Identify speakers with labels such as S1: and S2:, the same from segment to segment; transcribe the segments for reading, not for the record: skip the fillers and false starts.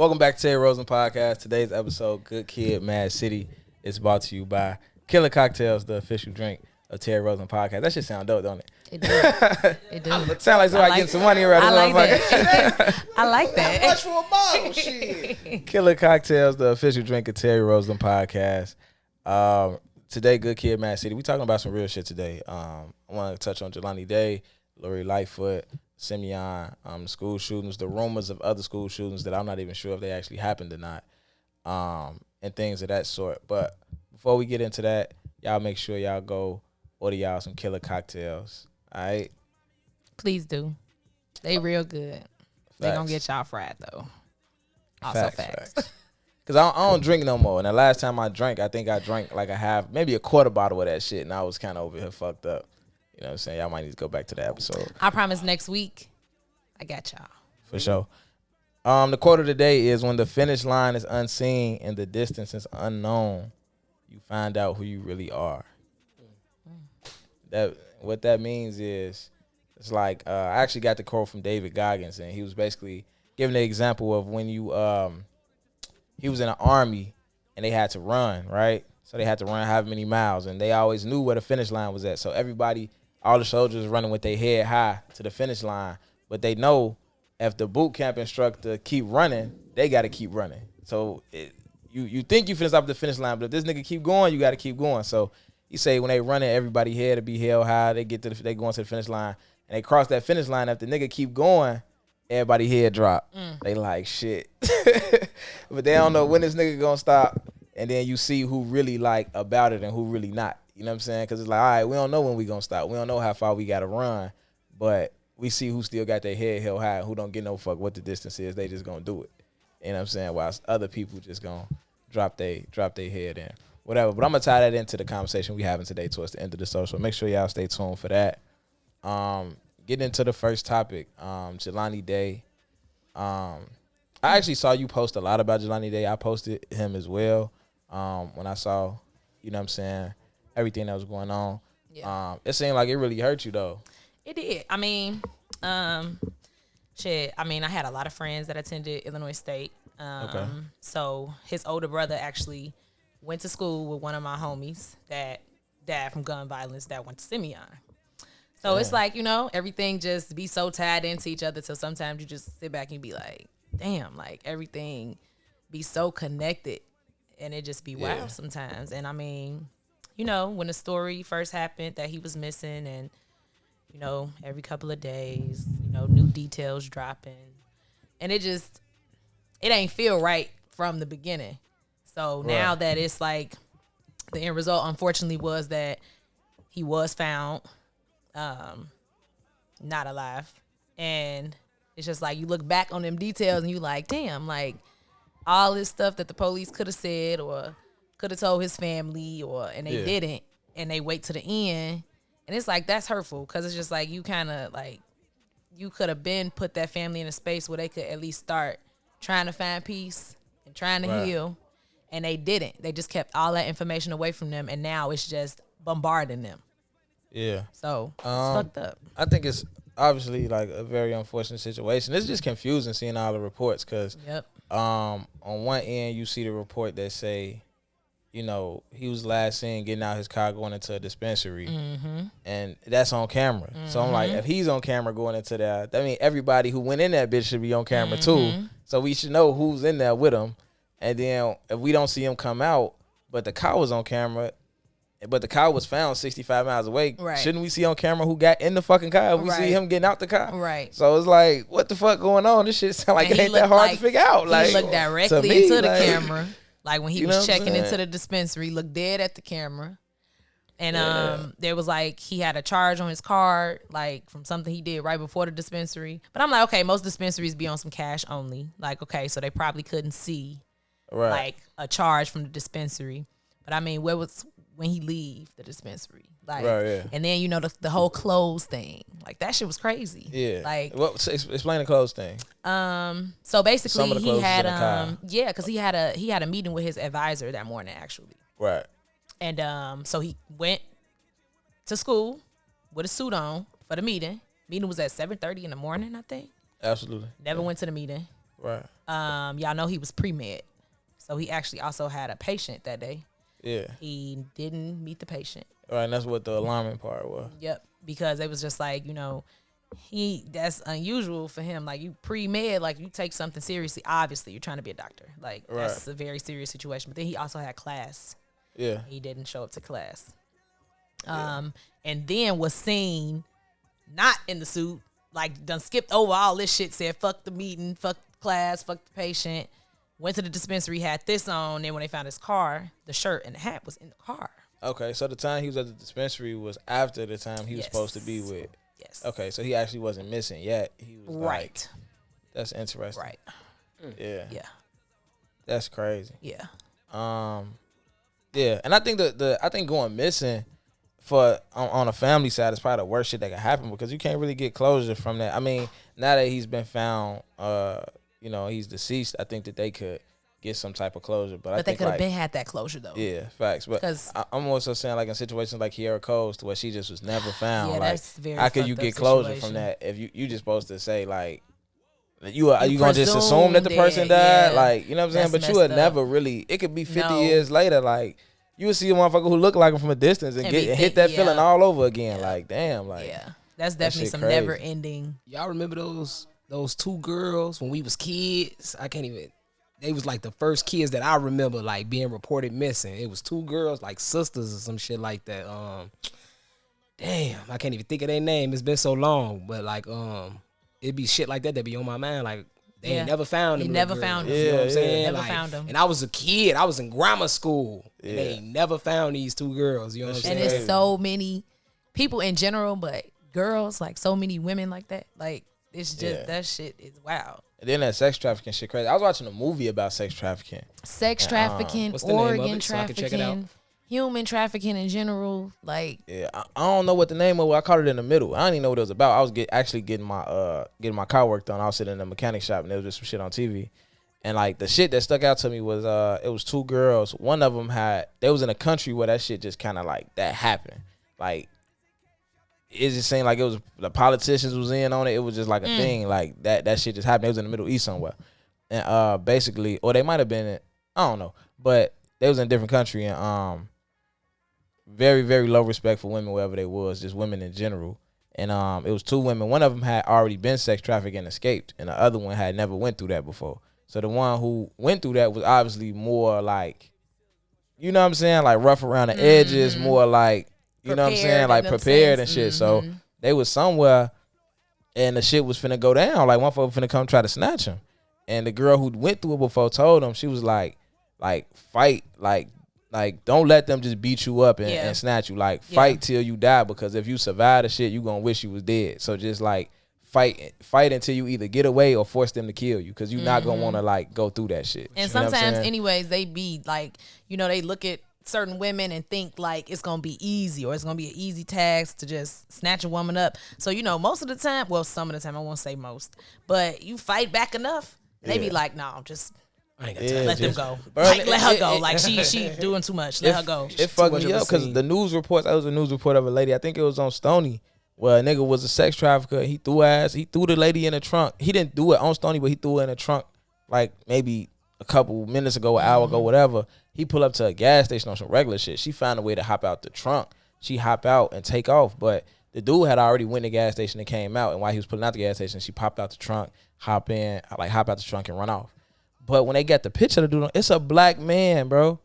S1: Welcome back to Terry Roseland Podcast. Today's episode, Good Kid, Mad City, is brought to you by Killer Cocktails, the official drink of Terry Roseland Podcast. That shit sound dope, don't it?
S2: It does. It does.
S1: Sound like somebody getting some money around.
S2: I like that. I like that.
S3: How much for a bottle? Shit.
S1: Killer Cocktails, the official drink of Terry Roseland Podcast. Today, Good Kid, Mad City. We talking about some real shit today. I want to touch on Jelani Day, Lori Lightfoot, Simeon, school shootings, the rumors of other school shootings that I'm not even sure if they actually happened or not, and things of that sort. But before we get into that, y'all make sure y'all go order y'all some killer cocktails. All right?
S2: Please do. They real good. They gonna get y'all fried though. Also facts.
S1: Because I don't drink no more. And the last time I drank, I think I drank like maybe a quarter bottle of that shit, and I was kind of over here fucked up. You know what I'm saying? Y'all might need to go back to the episode.
S2: I promise next week, I got y'all.
S1: For sure. The quote of the day is, when the finish line is unseen and the distance is unknown, you find out who you really are. What that means is, it's like, I actually got the quote from David Goggins, and he was basically giving the example of when he was in an army and they had to run, right? So they had to run however many miles, and they always knew where the finish line was at. So all the soldiers running with their head high to the finish line, but they know if the boot camp instructor keep running, they got to keep running. So you think you finish up the finish line, but if this nigga keep going, you got to keep going. So he say when they running, everybody head to be held high. They they going to the finish line, and they cross that finish line. If the nigga keep going, everybody head drop. They like shit, but they don't know when this nigga gonna stop. And then you see who really like about it and who really not. You know what I'm saying? Because it's like, all right, we don't know when we gonna stop. We don't know how far we gotta run, but we see who still got their head held high, who don't give no fuck what the distance is. They just gonna do it. You know what I'm saying? Whilst other people just gonna drop their head in. Whatever. But I'm gonna tie that into the conversation we having today towards the end of the show. So make sure y'all stay tuned for that. Getting into the first topic, Jelani Day. I actually saw you post a lot about Jelani Day. I posted him as well. When I saw, you know what I'm saying, everything that was going on. Yeah. It seemed like it really hurt you though.
S2: It did. I mean, shit. I mean, I had a lot of friends that attended Illinois State. Okay. So his older brother actually went to school with one of my homies that died from gun violence that went to Simeon. So It's like, you know, everything just be so tied into each other till sometimes you just sit back and be like, damn, like everything be so connected. And it just be wild sometimes. And I mean, you know, when the story first happened that he was missing, and, you know, every couple of days, you know, new details dropping. And it ain't feel right from the beginning. So now that it's like, the end result, unfortunately, was that he was found not alive. And it's just like, you look back on them details and you like, damn, like, all this stuff that the police could have said or could have told his family, and they didn't, and they wait to the end. And it's like, that's hurtful, because it's just like, you kind of like, you could have been put that family in a space where they could at least start trying to find peace and trying to heal. And they didn't. They just kept all that information away from them, and now it's just bombarding them. Yeah. So it's fucked up.
S1: I think it's obviously like a very unfortunate situation. It's just confusing seeing all the reports, because on one end you see the report that say, you know, he was last seen getting out his car going into a dispensary, and that's on camera. So I'm like, if he's on camera going into that means everybody who went in that bitch should be on camera too. So we should know who's in there with him. And then if we don't see him come out, but the car was on camera, but the car was found 65 miles away, shouldn't we see on camera who got in the fucking car? If we see him getting out the car. Right. So it's like, what the fuck going on? This shit sound like it ain't that hard to figure out. Like,
S2: he looked directly into the camera. Like when he was checking into the dispensary, looked dead at the camera. And there was like, he had a charge on his card, like from something he did right before the dispensary. But I'm like, okay, most dispensaries be on some cash only. Like, okay, so they probably couldn't see like a charge from the dispensary. But I mean, where was when he leave the dispensary? Like, and then, you know, the whole clothes thing. Like, that shit was crazy. Yeah. Like,
S1: explain the clothes thing.
S2: So basically he had because he had a meeting with his advisor that morning, actually. Right. And so he went to school with a suit on for the meeting. Meeting was at 7:30 in the morning, I think.
S1: Absolutely.
S2: Never went to the meeting.
S1: Right.
S2: Y'all know he was pre-med. So he actually also had a patient that day.
S1: Yeah.
S2: He didn't meet the patient.
S1: Right, and that's what the alarming part was.
S2: Yep. Because it was just like, that's unusual for him. Like, you pre-med, like, you take something seriously. Obviously, you're trying to be a doctor. Like, that's a very serious situation. But then he also had class.
S1: Yeah.
S2: He didn't show up to class. And then was seen not in the suit, like, done skipped over all this shit, said, fuck the meeting, fuck class, fuck the patient. Went to the dispensary, had this on. Then when they found his car, the shirt and the hat was in the car.
S1: Okay, so the time he was at the dispensary was after the time he was supposed to be with.
S2: Yes.
S1: Okay, so he actually wasn't missing yet. He was
S2: right.
S1: That's interesting.
S2: Right.
S1: Yeah.
S2: Yeah.
S1: That's crazy.
S2: Yeah.
S1: Yeah, and I think I think going missing for on a family side is probably the worst shit that could happen because you can't really get closure from that. I mean, now that he's been found, he's deceased, I think that they could get some type of closure. But I
S2: they
S1: think
S2: could have been had that closure though.
S1: Yeah, facts. But I'm also saying like in situations like Kiara Cole's, to where she just was never found.
S2: Yeah,
S1: like,
S2: that's very
S1: how could you get closure
S2: situation.
S1: from that if you just supposed to say like. You gonna just assume that the person died,
S2: yeah.
S1: like, you know what I'm saying? But you would never really. It could be 50 years later, like you would see a motherfucker who look like him from a distance and hit that feeling all over again. Like, damn, like
S2: that's definitely some never ending.
S4: Y'all remember those two girls when we was kids? I can't even. They was like the first kids that I remember like being reported missing. It was two girls, like sisters or some shit like that. Damn, I can't even think of their name. It's been so long, but like it'd be shit like that be on my mind. Like, they ain't never found them.
S2: They never found them.
S4: You know what I'm saying?
S2: Never
S4: like,
S2: found them.
S4: And I was a kid. I was in grammar school. And they ain't never found these two girls. You know what I'm saying?
S2: And it's so many people in general, but girls, like so many women like that. Like, it's just, that shit is wild.
S1: And then that sex trafficking shit crazy. I was watching a movie about sex trafficking.
S2: Sex trafficking, organ trafficking. Human trafficking in general, like
S1: I don't know what the name of it. I caught it in the middle. I didn't even know what it was about. I was actually getting my car worked on. I was sitting in the mechanic shop and there was just some shit on TV, and like the shit that stuck out to me was it was two girls. One of them they was in a country where that shit just kind of like that happened. Like it just seemed like it was the politicians was in on it. It was just like a thing like that shit just happened. It was in the Middle East somewhere, and basically, or they might have been I don't know, but they was in a different country and very, very low respect for women wherever they was, just women in general. And it was two women. One of them had already been sex trafficked and escaped, and the other one had never went through that before. So the one who went through that was obviously more like, you know what I'm saying, like rough around the edges, more like, you know what I'm saying, like prepared and shit. So they was somewhere, and the shit was finna go down. Like one folks finna come try to snatch him, and the girl who went through it before told him, she was like fight, like, don't let them just beat you up and snatch you. Like, fight till you die, because if you survive the shit, you gonna wish you was dead. So just, like, fight until you either get away or force them to kill you, because you're not gonna want to, like, go through that shit.
S2: And sometimes, anyways, they be, like, they look at certain women and think, like, it's gonna be easy or it's gonna be an easy task to just snatch a woman up. So, most of the time, well, some of the time, I won't say most, but you fight back enough, they be like, no, just... let them go. Like, let her go. Like she doing too much. Let her go.
S1: It fucked me up because the news reports. That was a news report of a lady. I think it was on Stony, where a nigga was a sex trafficker. He threw the lady in the trunk. He didn't do it on Stony, but he threw her in the trunk like maybe a couple minutes ago, an hour ago, whatever. He pulled up to a gas station on some regular shit. She found a way to hop out the trunk. She hop out and take off, but the dude had already went to the gas station and came out. And while he was pulling out the gas station, she popped out the trunk, hop out the trunk and run off. But when they got the picture of the dude, it's a black man, bro.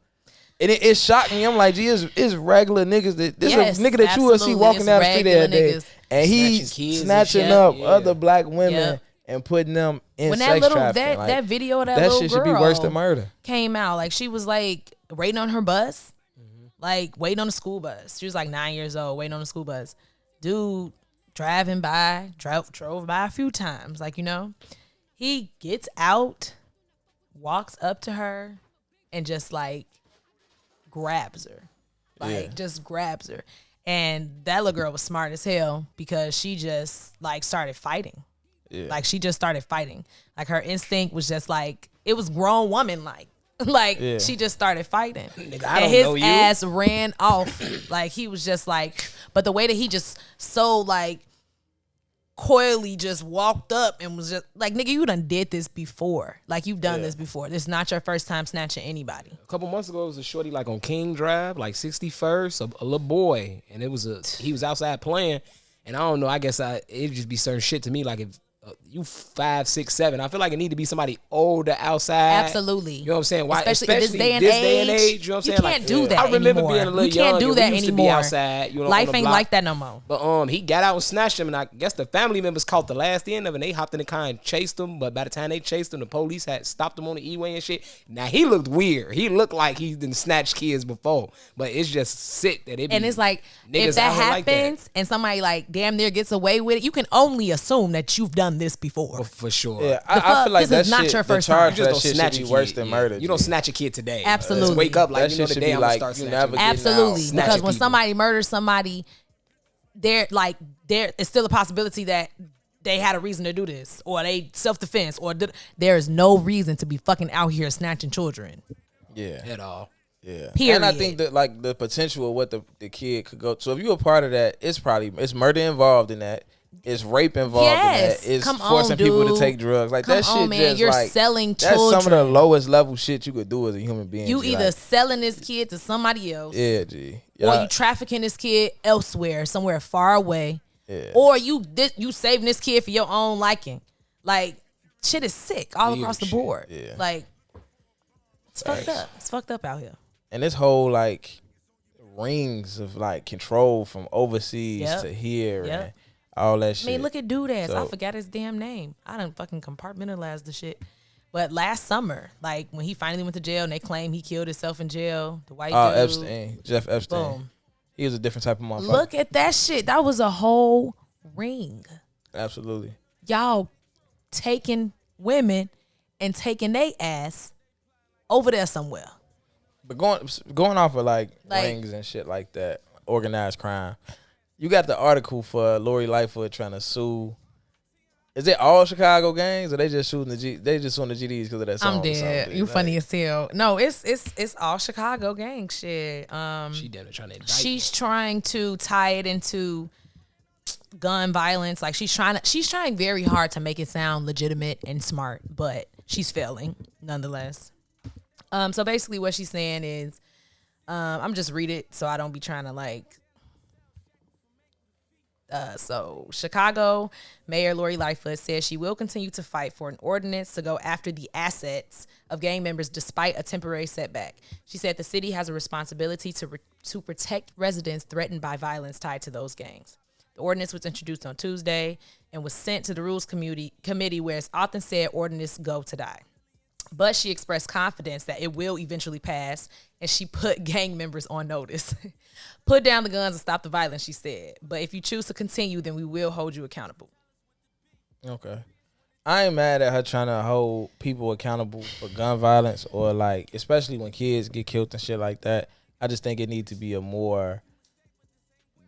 S1: And it shocked me. I'm like, gee, it's regular niggas. This is a nigga that you will see walking down the street every day. And he's snatching up other black women and putting them in sex trafficking.
S2: That video of that little
S1: shit
S2: girl
S1: should be worse than murder.
S2: Came out. Like, she was, like, waiting on her bus. Like, waiting on the school bus. She was, like, 9 years old, waiting on the school bus. Dude drove by a few times. Like, he gets out, walks up to her and just like grabs her. Just grabs her. And that little girl was smart as hell because she just like started fighting. Yeah. Like she just started fighting. Like her instinct was just like, it was grown woman like. She just started fighting.
S4: Nigga,
S2: and his ass ran off. Like he was just like, but the way that he just so like coyly just walked up and was just like, nigga, you done did this before. Like, you've done this before. This is not your first time snatching anybody.
S4: A couple months ago, it was a shorty like on King Drive, like 61st, a little boy, and he was outside playing, and I don't know. I guess it'd just be certain shit to me. Like if you 5, 6, 7, I feel like it need to be somebody older outside.
S2: Absolutely.
S4: You know what I'm saying? Why,
S2: especially in this day and
S4: age. You know what I'm saying?
S2: You can't do that
S4: I remember
S2: anymore.
S4: being a little
S2: you can't
S4: young.
S2: do that
S4: we used
S2: anymore.
S4: To be outside, you know,
S2: life
S4: on the
S2: ain't
S4: block.
S2: like that no more.
S4: But he got out and snatched him, and I guess the family members caught the last end of it. And they hopped in the car and chased him. But by the time they chased him, the police had stopped him on the E-way and shit. Now he looked weird. He looked like he done snatched kids before. But it's just sick that it.
S2: And it's like, if that happens and somebody like damn near gets away with it, you can only assume that you've done this before.
S4: For sure.
S1: Yeah, I feel like
S2: this
S1: that
S2: is not
S1: shit,
S2: your first
S1: the charge
S2: time.
S1: for that shit should be worse than murder.
S4: You don't snatch a kid today.
S2: Absolutely.
S4: Just wake up like,
S1: That
S4: you know,
S1: shit
S4: the
S1: should
S4: day
S1: be
S4: I'm
S1: like,
S4: going to
S1: you
S4: start
S1: never
S4: snatching.
S1: get
S2: Absolutely.
S4: Snatching
S2: Because when
S4: people.
S2: somebody murders somebody, there is still a possibility that they had a reason to do this, or they self-defense, or there is no reason to be fucking out here snatching children.
S1: Yeah.
S4: At all.
S1: Yeah.
S2: Period.
S1: And I think that like the potential of what the kid could go. So if you're a part of that, it's murder involved in that. It's rape involved in that. It's forcing people to take drugs. Like that shit
S2: man.
S1: just
S2: You're
S1: like
S2: selling
S1: that's
S2: children.
S1: some of the lowest level shit you could do as a human being.
S2: You
S1: G.
S2: either
S1: like,
S2: selling this kid to somebody else,
S1: yeah, G.
S2: or you trafficking this kid elsewhere, somewhere far away, or you saving this kid for your own liking. Like, shit is sick all across the board.
S1: Yeah.
S2: Like, it's fucked up. It's fucked up out here.
S1: And this whole like rings of like control from overseas to here and all that shit.
S2: I mean, look at Dude Ass.
S1: So-
S2: I forgot his damn name. I done fucking compartmentalized the shit. But last summer, like when he finally went to jail and they claim he killed himself in jail, the white dude.
S1: Epstein, Jeff Epstein.
S2: Boom.
S1: He was a different type of motherfucker.
S2: Look at that shit. That was a whole ring.
S1: Absolutely.
S2: Y'all taking women and taking they ass over there somewhere.
S1: But going off of like rings and shit like that, organized crime. You got the article for Lori Lightfoot trying to sue. Is it all Chicago gangs, or they just shooting they just suing the GDs because of that song?
S2: I'm dead. You funny as hell. No, it's all Chicago gang shit.
S4: She damn near trying to indict
S2: She's trying to tie it into gun violence. Like she's trying very hard to make it sound legitimate and smart, but she's failing nonetheless. So basically what she's saying is, I'm just read it so I don't be trying to like. So Chicago Mayor Lori Lightfoot says she will continue to fight for an ordinance to go after the assets of gang members despite a temporary setback. She said the city has a responsibility to protect residents threatened by violence tied to those gangs. The ordinance was introduced on Tuesday and was sent to the Rules Committee where it's often said ordinance go to die. But she expressed confidence that it will eventually pass, and she put gang members on notice. Put down the guns and stop the violence, she said. But if you choose to continue, then we will hold you accountable.
S1: Okay. I ain't mad at her trying to hold people accountable for gun violence or like, especially when kids get killed and shit like that. I just think it needs to be a more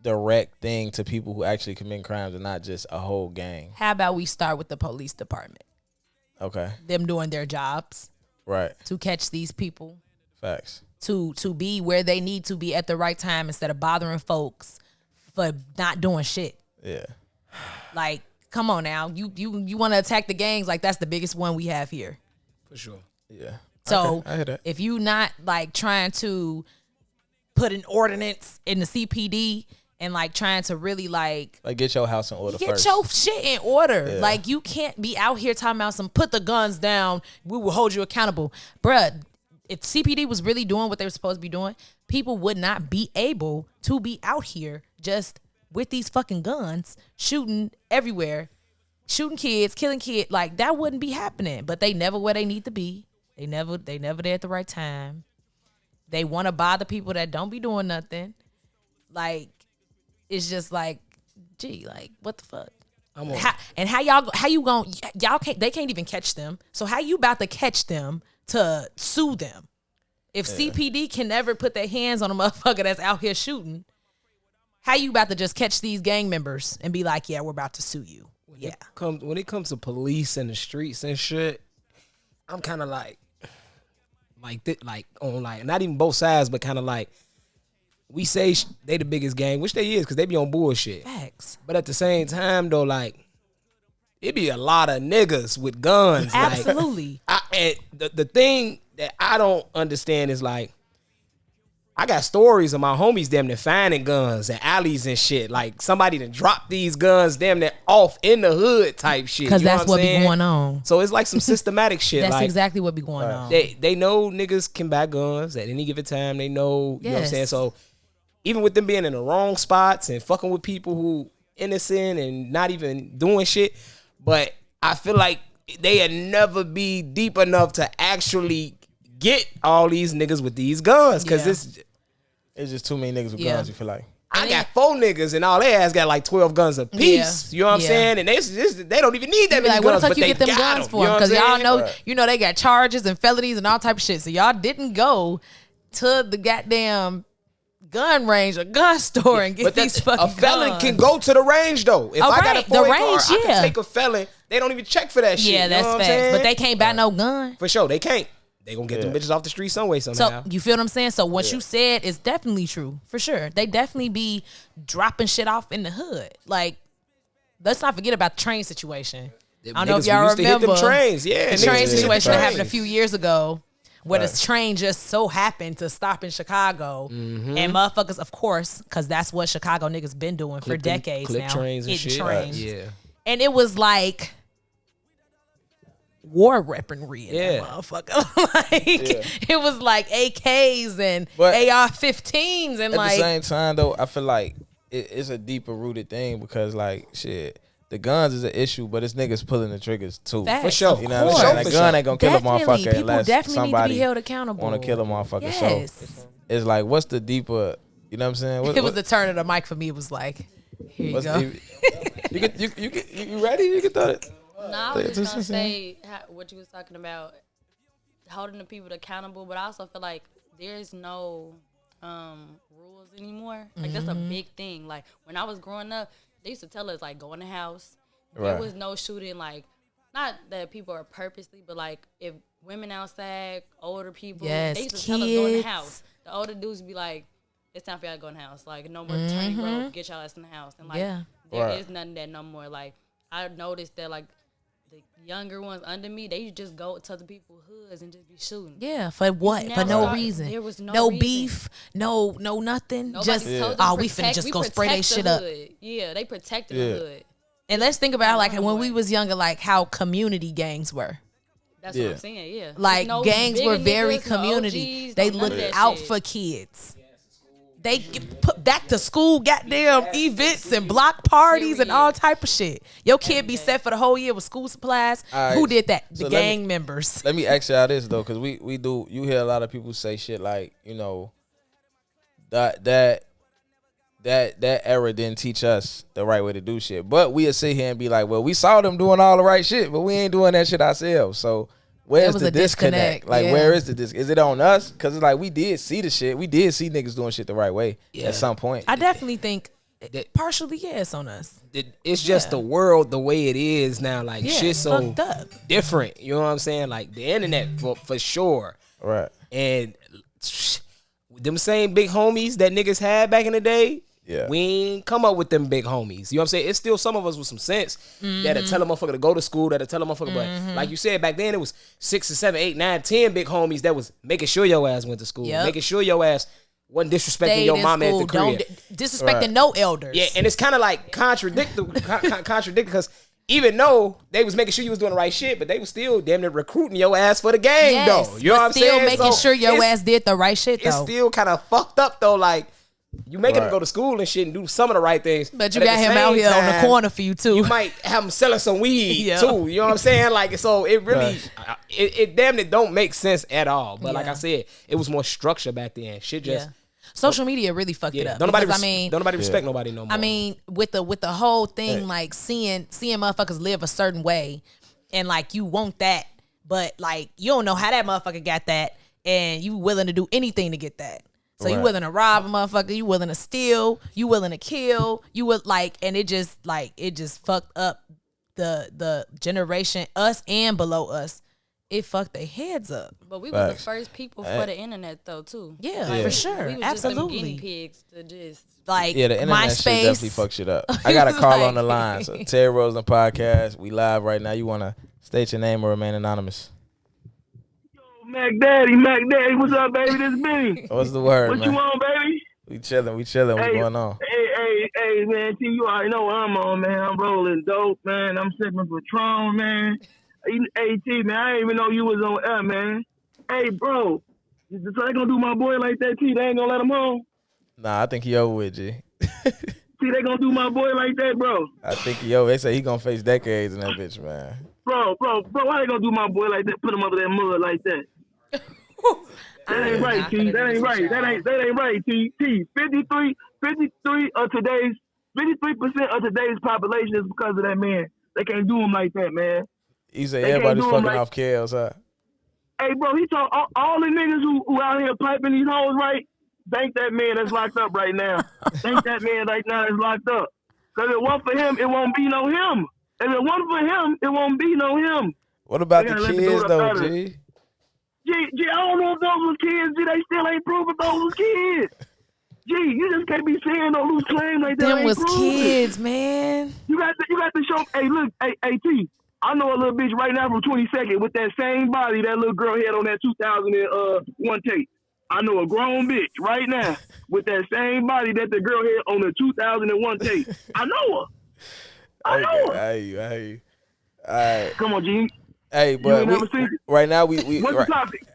S1: direct thing to people who actually commit crimes and not just a whole gang.
S2: How about we start with the police department?
S1: Okay.
S2: Them doing their jobs.
S1: Right.
S2: To catch these people.
S1: Facts.
S2: To be where they need to be at the right time instead of bothering folks for not doing shit.
S1: Yeah.
S2: Like, come on now. You want to attack the gangs, like that's the biggest one we have here.
S4: For sure.
S1: Yeah.
S2: So
S1: okay, I hear that.
S2: if you not like trying to put an ordinance in the CPD and like trying to really like
S1: get your house in order
S2: get
S1: first.
S2: your shit in order.
S1: Yeah.
S2: Like you can't be out here talking about some put the guns down. We will hold you accountable. Bruh, if CPD was really doing what they were supposed to be doing, people would not be able to be out here just with these fucking guns, shooting everywhere, shooting kids, killing kids. Like that wouldn't be happening. But they never where they need to be. They never there at the right time. They want to bother people that don't be doing nothing. Like it's just like, gee, like what the fuck? They can't even catch them. So how you about to catch them to sue them? If CPD can never put their hands on a motherfucker that's out here shooting, how you about to just catch these gang members and be like, yeah, we're about to sue you?
S4: When it comes to police and the streets and shit, I'm kind of like on like not even both sides, but kind of like we say they the biggest gang, which they is because they be on bullshit.
S2: Facts.
S4: But at the same time though, like it be a lot of niggas with guns.
S2: Absolutely.
S4: And the thing that I don't understand is like, I got stories of my homies damn near finding guns at alleys and shit. Like somebody done dropped these guns damn near off in the hood type shit.
S2: Because that's what be
S4: saying?
S2: going on.
S4: So it's like some systematic shit.
S2: That's
S4: like,
S2: exactly what be going on.
S4: They know niggas can buy guns at any given time. They know, you know what I'm saying? So even with them being in the wrong spots and fucking with people who innocent and not even doing shit, but I feel like they'll never be deep enough to actually get all these niggas with these guns. Because
S1: it's just too many niggas with guns, you feel like.
S4: I got 4 niggas and all they ass got like 12 guns apiece. You know what I'm saying? And they don't even need that many
S2: like,
S4: guns.
S2: what the fuck
S4: but
S2: you
S4: they
S2: get them
S4: got
S2: guns
S4: them,
S2: for?
S4: you know
S2: Because y'all know,
S1: Right.
S2: you know, they got charges and felonies and all type of shit. So y'all didn't go to the goddamn gun range or gun store and get
S4: But
S2: these fucking
S4: a felon
S2: guns.
S4: can go to the range though. If I got a
S2: Right, the
S4: 4 car,
S2: range,
S4: I can
S2: yeah.
S4: take a felon. They don't even check for that shit.
S2: Yeah,
S4: you
S2: that's
S4: know what I'm
S2: facts.
S4: saying?
S2: But they can't buy no gun.
S4: For sure, they can't. They gonna get them bitches off the street some way somehow.
S2: So you feel what I'm saying? So what you said is definitely true, for sure. They definitely be dropping shit off in the hood. Like, let's not forget about the train situation. I don't know if y'all remember
S4: them trains. Yeah,
S2: the train
S4: niggas
S2: situation that
S4: trains.
S2: happened a few years ago, where the train just so happened to stop in Chicago, and motherfuckers, of course, because that's what Chicago niggas been doing for decades
S4: clip
S2: now,
S4: trains and
S2: hitting
S4: shit.
S2: trains.
S4: Yeah.
S2: And it was like war weaponry in
S4: Yeah.
S2: that motherfucker. Like it was like AKs and
S1: But
S2: AR-15s and
S1: At
S2: like
S1: the same time, though, I feel like it's a deeper rooted thing because, like, shit, the guns is an issue, but it's niggas pulling the triggers too.
S2: facts,
S4: For sure.
S2: of
S1: You know what I'm
S2: course.
S1: saying? That
S4: For
S1: gun
S4: sure.
S1: ain't gonna kill a
S2: Definitely.
S1: motherfucker
S2: People
S1: unless
S2: definitely need to
S1: somebody
S2: be held accountable.
S1: want to kill a motherfucker.
S2: Yes.
S1: So it's like, what's the deeper? You know what I'm saying?
S2: It was the turn of the mic for me. It was like, here you
S1: what's
S2: go.
S1: you ready? You can throw it.
S5: No, I was just gonna say what you was talking about, holding the people accountable, but I also feel like there's no rules anymore. Like that's a big thing. Like when I was growing up, they used to tell us like go in the house. There
S1: Right.
S5: was no shooting. Like not that people are purposely, but like if women outside, older people,
S2: Yes,
S5: they used to tell us go in the
S2: kids.
S5: house. The older dudes be like, it's time for y'all to go in the house. Like no more turning rope, get y'all ass in the house. And like
S2: Yeah.
S5: there
S1: Right.
S5: is nothing that no more. Like I noticed that like the younger ones under me, they just go to other people's hoods and just be shooting.
S2: Yeah, for what?
S5: Now
S2: For no
S5: start-
S2: reason.
S5: there was no reason.
S2: beef, no nothing.
S5: Nobody
S2: Just
S5: told them
S2: we finna
S5: protect-
S2: just
S5: we
S2: go spray
S5: protect
S2: that
S5: the
S2: shit up.
S5: hood. Yeah, they protected
S1: Yeah.
S5: the hood.
S2: And let's think about like
S5: Run
S2: when
S5: away.
S2: we was younger, like how community gangs were.
S5: That's
S1: Yeah.
S5: what I'm saying. Yeah,
S2: Like
S5: no
S2: gangs
S5: bigger
S2: were very
S5: niggas, no
S2: community.
S5: OGs,
S2: They
S5: no none
S2: looked
S5: of that
S2: out
S5: shit.
S2: for kids. They put back to school, goddamn events and block parties and all type of shit. Your kid be set for the whole year with school supplies.
S1: All right.
S2: Who did that?
S1: So
S2: The
S1: let me-
S2: gang members.
S1: Let me ask y'all this though, because we do. You hear a lot of people say shit like, you know, that era didn't teach us the right way to do shit. But we'll sit here and be like, well, we saw them doing all the right shit, but we ain't doing that shit ourselves. So where's
S2: was
S1: the
S2: a
S1: disconnect?
S2: disconnect,
S1: Like,
S2: yeah.
S1: where is the disconnect? Is it on us? Because it's like we did see the shit. We did see niggas doing shit the right way at some point.
S2: I definitely think partially yes on us.
S4: It's just the world the way it is now. Like
S2: Yeah,
S4: shit's so
S2: fucked up.
S4: different. You know what I'm saying? Like the internet for sure.
S1: Right.
S4: And them same big homies that niggas had back in the day.
S1: Yeah.
S4: We ain't come up with them big homies. You know what I'm saying? It's still some of us with some sense that'll tell a motherfucker to go to school, that'll tell a motherfucker, but like you said, back then it was 6 or 7, 8, 9, 10 big homies that was making sure your ass went to school,
S2: Yep.
S4: making sure your ass wasn't disrespecting
S2: Stayed
S4: your
S2: in
S4: mama
S2: school.
S4: at the crib.
S2: Don't disrespecting
S1: Right.
S2: no elders.
S4: Yeah, and it's kind of like contradictory because even though they was making sure you was doing the right shit, but they was still damn near recruiting your ass for the game
S2: Yes,
S4: though. You know
S2: but
S4: what I'm
S2: still
S4: saying?
S2: making
S4: So
S2: sure your
S4: it's-
S2: ass did the right shit
S4: It's
S2: though.
S4: still kind of fucked up though. Like you making
S1: Right.
S4: him go to school and shit and do some of the right things,
S2: But you
S4: at
S2: got
S4: the
S2: him
S4: same
S2: out here on the
S4: time,
S2: corner for you too.
S4: You might have him selling some weed
S2: Yeah.
S4: too. You know what I'm saying? Like so, it really, it damn near don't make sense at all. But like
S2: Yeah.
S4: I said, it was more structure back then. Shit just.
S2: Yeah. Social media really fucked it
S4: Yeah,
S2: up.
S4: don't nobody,
S2: Because, I mean,
S4: don't nobody respect nobody no more.
S2: I mean, with the whole thing, like seeing motherfuckers live a certain way, and like you want that, but like you don't know how that motherfucker got that, and you willing to do anything to get that. So you
S1: Right.
S2: willing to rob a motherfucker, you willing to steal, you willing to kill, you would like, and it just fucked up the generation, us and below us, it fucked their heads up.
S5: But we were the first people for the internet, though, too.
S2: Yeah, for sure.
S5: We was
S2: Absolutely.
S5: just them guinea pigs to just
S2: like
S1: the internet shit definitely fuck shit up. I got a call on the line. So Terry Roseland podcast. We live right now. You want to state your name or remain anonymous?
S6: Yo, Mac Daddy, what's up, baby? This is Benny.
S1: What's the word,
S6: What
S1: man?
S6: you on, baby?
S1: We chilling. What's going on?
S6: Hey, man, T, you already know what I'm on, man. I'm rolling dope, man. I'm sipping Patron, man. Hey, T, man, I didn't even know you was on air, man. Hey, bro, so they gonna do my boy like that, T? They ain't gonna let him home?
S1: Nah, I think he over with, G.
S6: See, they gonna do my boy like that, bro?
S1: I think he over. They say he gonna face decades in that bitch, man.
S6: Bro, why they gonna do my boy like that? Put him under that mud like that? That ain't right, T. That ain't right. That ain't right, T. 53% of today's population is because of that man. They can't do him like that, man.
S1: He said everybody's fucking off Kels, huh?
S6: Hey, bro, he told all the niggas who out here piping these hoes, right? Thank that man that's locked up right now. Thank that man right now that's locked up. Because if it weren't for him, it won't be no him. If it weren't for him, it won't be no him.
S1: What about the kids, though, G?
S6: G, I don't know if those was kids. G, they still ain't proving those was kids. G, you just can't be saying no loose claim like that.
S2: Them was kids, man.
S6: You got to show. Hey, look, hey, T. I know a little bitch right now from 22nd with that same body that little girl had on that 2001 tape. I know a grown bitch right now with that same body that the girl had on the 2001 tape. I know her. I know her.
S1: Hey. All right.
S6: Come on, G.
S1: Hey, but right now we
S6: what's the topic?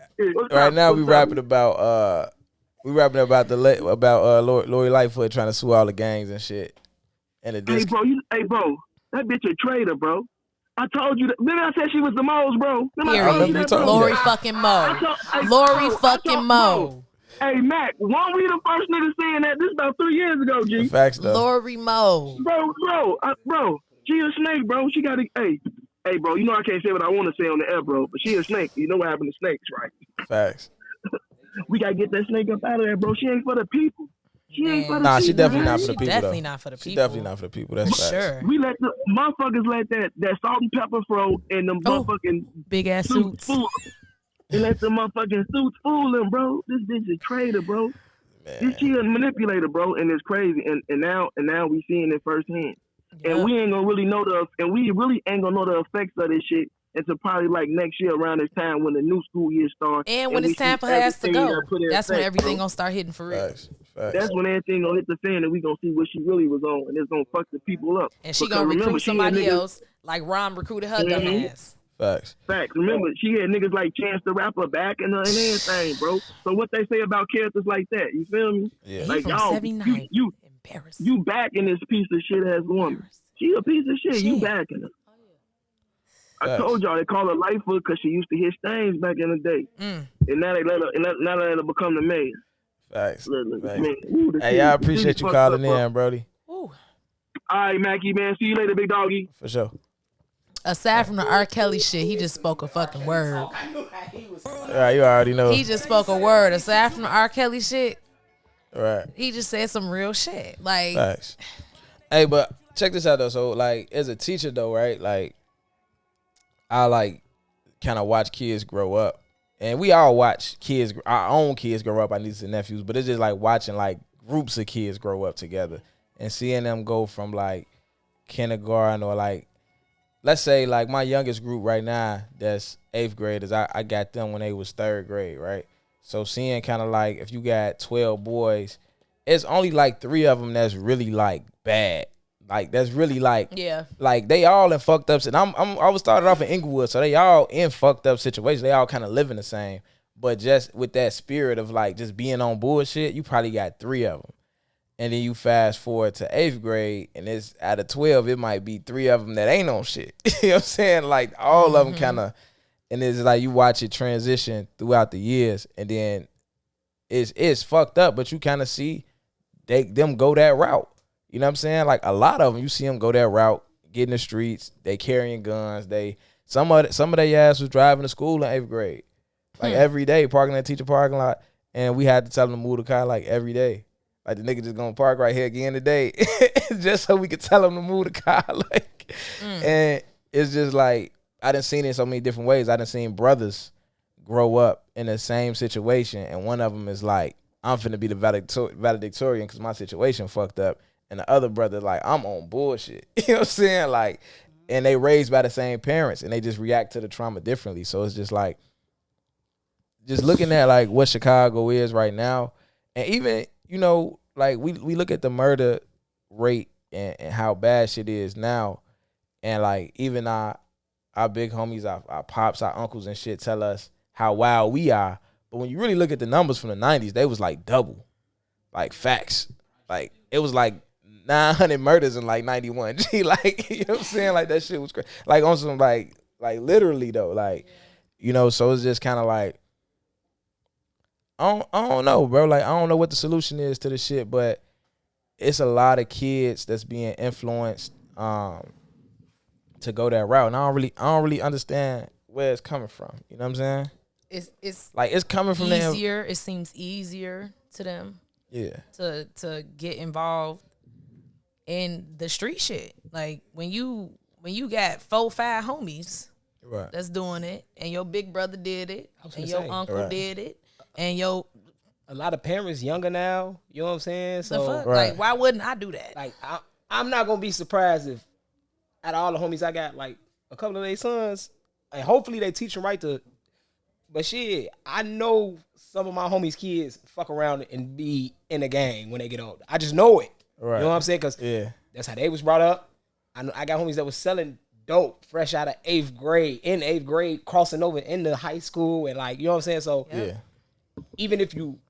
S1: Right now we rapping about Lori Lightfoot trying to sue all the gangs and shit. And
S6: hey, bro, that bitch a traitor, bro. I told you that. Remember I said she was the most, bro.
S2: Lori fucking Mo. Lori fucking Mo.
S6: Hey, Mac, weren't we the first nigga saying that? This about 3 years ago, G.
S1: Facts, though.
S2: Lori Mo.
S6: Bro, she a snake, bro. She got to, hey, bro, you know I can't say what I want to say on the air, bro, but she a snake. You know what happened to snakes, right?
S1: Facts.
S6: We got to get that snake up out of there, bro. She ain't for the people. She ain't for the
S1: people.
S6: She
S1: definitely not for the people,
S2: definitely not for the people.
S1: She definitely not for the people. That's facts.
S2: Sure.
S6: We let the motherfuckers let that salt and pepper throw and them motherfucking
S2: big ass suits.
S6: And let the motherfucking suits fool them, bro. This bitch a traitor, bro. This she a manipulator, bro, and it's crazy. And now we seeing it firsthand. Yep. And we ain't gonna really know the effects of this shit until probably like next year around this time when the new school year starts.
S2: And when it's time for her ass to go. That's when everything gonna start hitting for real.
S1: Facts.
S6: That's when everything gonna hit the fan and we gonna see what she really was on, and it's gonna fuck the people up.
S2: And she gonna recruit somebody else like Ron recruited her dumb ass.
S1: Facts.
S6: Remember, she had niggas like Chance the Rapper back and everything, bro. So what they say about characters like that, you feel me?
S1: Yeah.
S6: Like y'all, you backing this piece of shit ass woman. She a piece of shit. You backing her. I told y'all they call her Lightfoot because she used to hit stains back in the day, and now they let her become the mayor.
S1: Facts.
S6: Man,
S1: hey, I appreciate you calling in, Brody.
S6: All right, Mackie, man. See you later, big doggy.
S1: For sure.
S2: Aside from the R. Kelly shit, he just spoke a fucking word.
S1: All right, you already know.
S2: He just spoke a word. Aside from the R. Kelly shit,
S1: right?
S2: He just said some real shit. Like,
S1: facts. Hey, but check this out though. So, like, as a teacher though, right? Like, I like kind of watch kids grow up, and we all watch kids, our own kids grow up, our nieces and nephews. But it's just like watching like groups of kids grow up together and seeing them go from like kindergarten or like, let's say like my youngest group right now, that's 8th graders. I got them when they was 3rd grade, right? So seeing kind of like if you got 12 boys, it's only like 3 of them that's really like bad. Like that's really like, like they all in fucked up. And I was started off in Inglewood, so they all in fucked up situations. They all kind of living the same, but just with that spirit of like just being on bullshit, you probably got 3 of them. And then you fast forward to 8th grade, and it's out of 12, it might be 3 of them that ain't on shit. You know what I'm saying? Like all of them kind of, and it's like you watch it transition throughout the years, and then it's fucked up, but you kind of see them go that route. You know what I'm saying? Like a lot of them, you see them go that route, get in the streets, they carrying guns. Some of their ass was driving to school in 8th grade, like every day, parking in the teacher parking lot, and we had to tell them to move the car like every day. Like the nigga just gonna park right here again today, just so we could tell him to move the car. Like, and it's just like I done seen it in so many different ways. I done seen brothers grow up in the same situation, and one of them is like, I'm finna be the valedictorian because my situation fucked up, and the other brother like, I'm on bullshit. You know what I'm saying? Like, and they raised by the same parents, and they just react to the trauma differently. So it's just like, just looking at like what Chicago is right now, and even, you know, like we look at the murder rate and how bad shit is now, and like even our big homies, our pops, our uncles and shit tell us how wild we are. But when you really look at the numbers from the 90s, they was like double, like facts. Like it was like 900 murders in like 91. Gee, like, you know what I'm saying? Like that shit was crazy. Like on some like literally though, like, you know, so it's just kind of like, I don't know, bro. Like, I don't know what the solution is to the shit, but it's a lot of kids that's being influenced to go that route. And I don't really understand where it's coming from. You know what I'm saying?
S2: It's
S1: like it's coming from
S2: easier.
S1: them.
S2: It seems easier to them.
S1: Yeah.
S2: To get involved in the street shit. Like when you got 4-5 homies
S1: Right.
S2: that's doing it, and your big brother did it, and your uncle
S1: Right.
S2: did it, and your
S4: A lot of parents younger now. You know what I'm saying?
S2: the
S4: So
S2: fuck,
S1: Right.
S2: like why wouldn't I do that?
S4: like I'm not gonna be surprised if out of all the homies I got, like a couple of their sons, and hopefully they teach them right to. But shit, I know some of my homies' kids fuck around and be in the gang when they get older. I just know it.
S1: Right.
S4: You know what I'm saying? Because that's how they was brought up. I got homies that was selling dope fresh out of 8th grade, crossing over into high school, and like, you know what I'm saying? So
S1: Yeah.
S4: even if you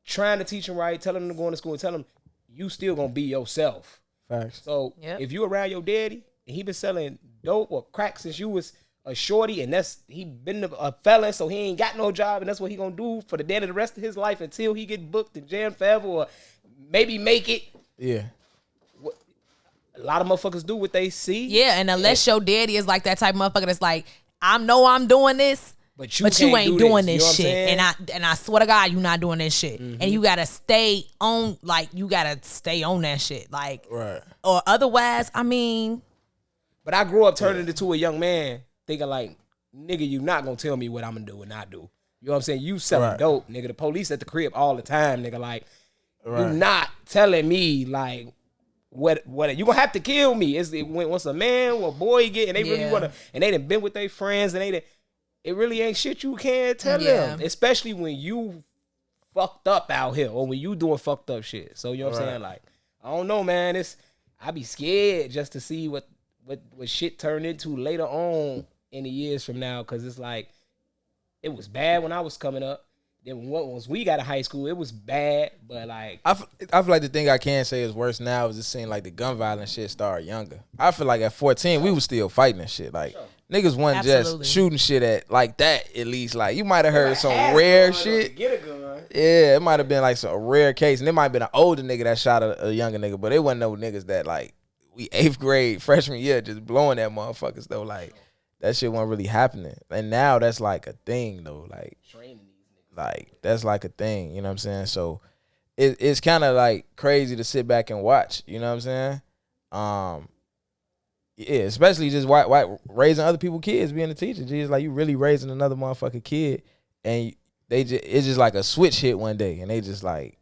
S4: trying to teach them right, tell them to go into school, and tell them you still gonna be yourself.
S1: Facts.
S4: So if you around your daddy and he been selling dope or crack since you was a shorty, and he been a felon, so he ain't got no job, and that's what he gonna do for the rest of his life until he get booked in jail forever, or maybe make it.
S1: Yeah.
S4: A lot of motherfuckers do what they see.
S2: Yeah, and unless your daddy is like that type of motherfucker that's like, I know I'm doing this, but you ain't doing this shit. And I swear to God, you not doing this shit. Mm-hmm. And you gotta stay on, like, you gotta stay on that shit. Like,
S1: right.
S2: Or otherwise, I mean.
S4: But I grew up turning into a young man thinking like, nigga, you not gonna tell me what I'm gonna do and not do. You know what I'm saying? You selling dope, nigga. The police at the crib all the time, nigga. Like, you not telling me like what you gonna have to kill me. Once a man or a boy get and they really wanna, and they done been with their friends and it really ain't shit you can't tell them. Especially when you fucked up out here or when you doing fucked up shit. So you know what I'm saying? Like, I don't know, man. I be scared just to see what shit turned into later on in the years from now, because it's like, it was bad when I was coming up. Then once we got to high school, it was bad. But like,
S1: I feel like the thing I can say is worse now is it seemed like the gun violence shit started younger. I feel like at 14 we was still fighting and shit. Like niggas wasn't just shooting shit at like that. At least like you might have heard some rare shit.
S4: Get a gun.
S1: Yeah, it might have been like a rare case, and it might have been an older nigga that shot a younger nigga, but it wasn't no niggas that like we 8th grade freshman year just blowing at motherfuckers though. Like that shit wasn't really happening, and now that's like a thing though. Like that's like a thing, you know what I'm saying? So it's kind of like crazy to sit back and watch, you know what I'm saying? Yeah, especially just white raising other people's kids, being a teacher. It's like you really raising another motherfucking kid, and it's just like a switch hit one day, and they just like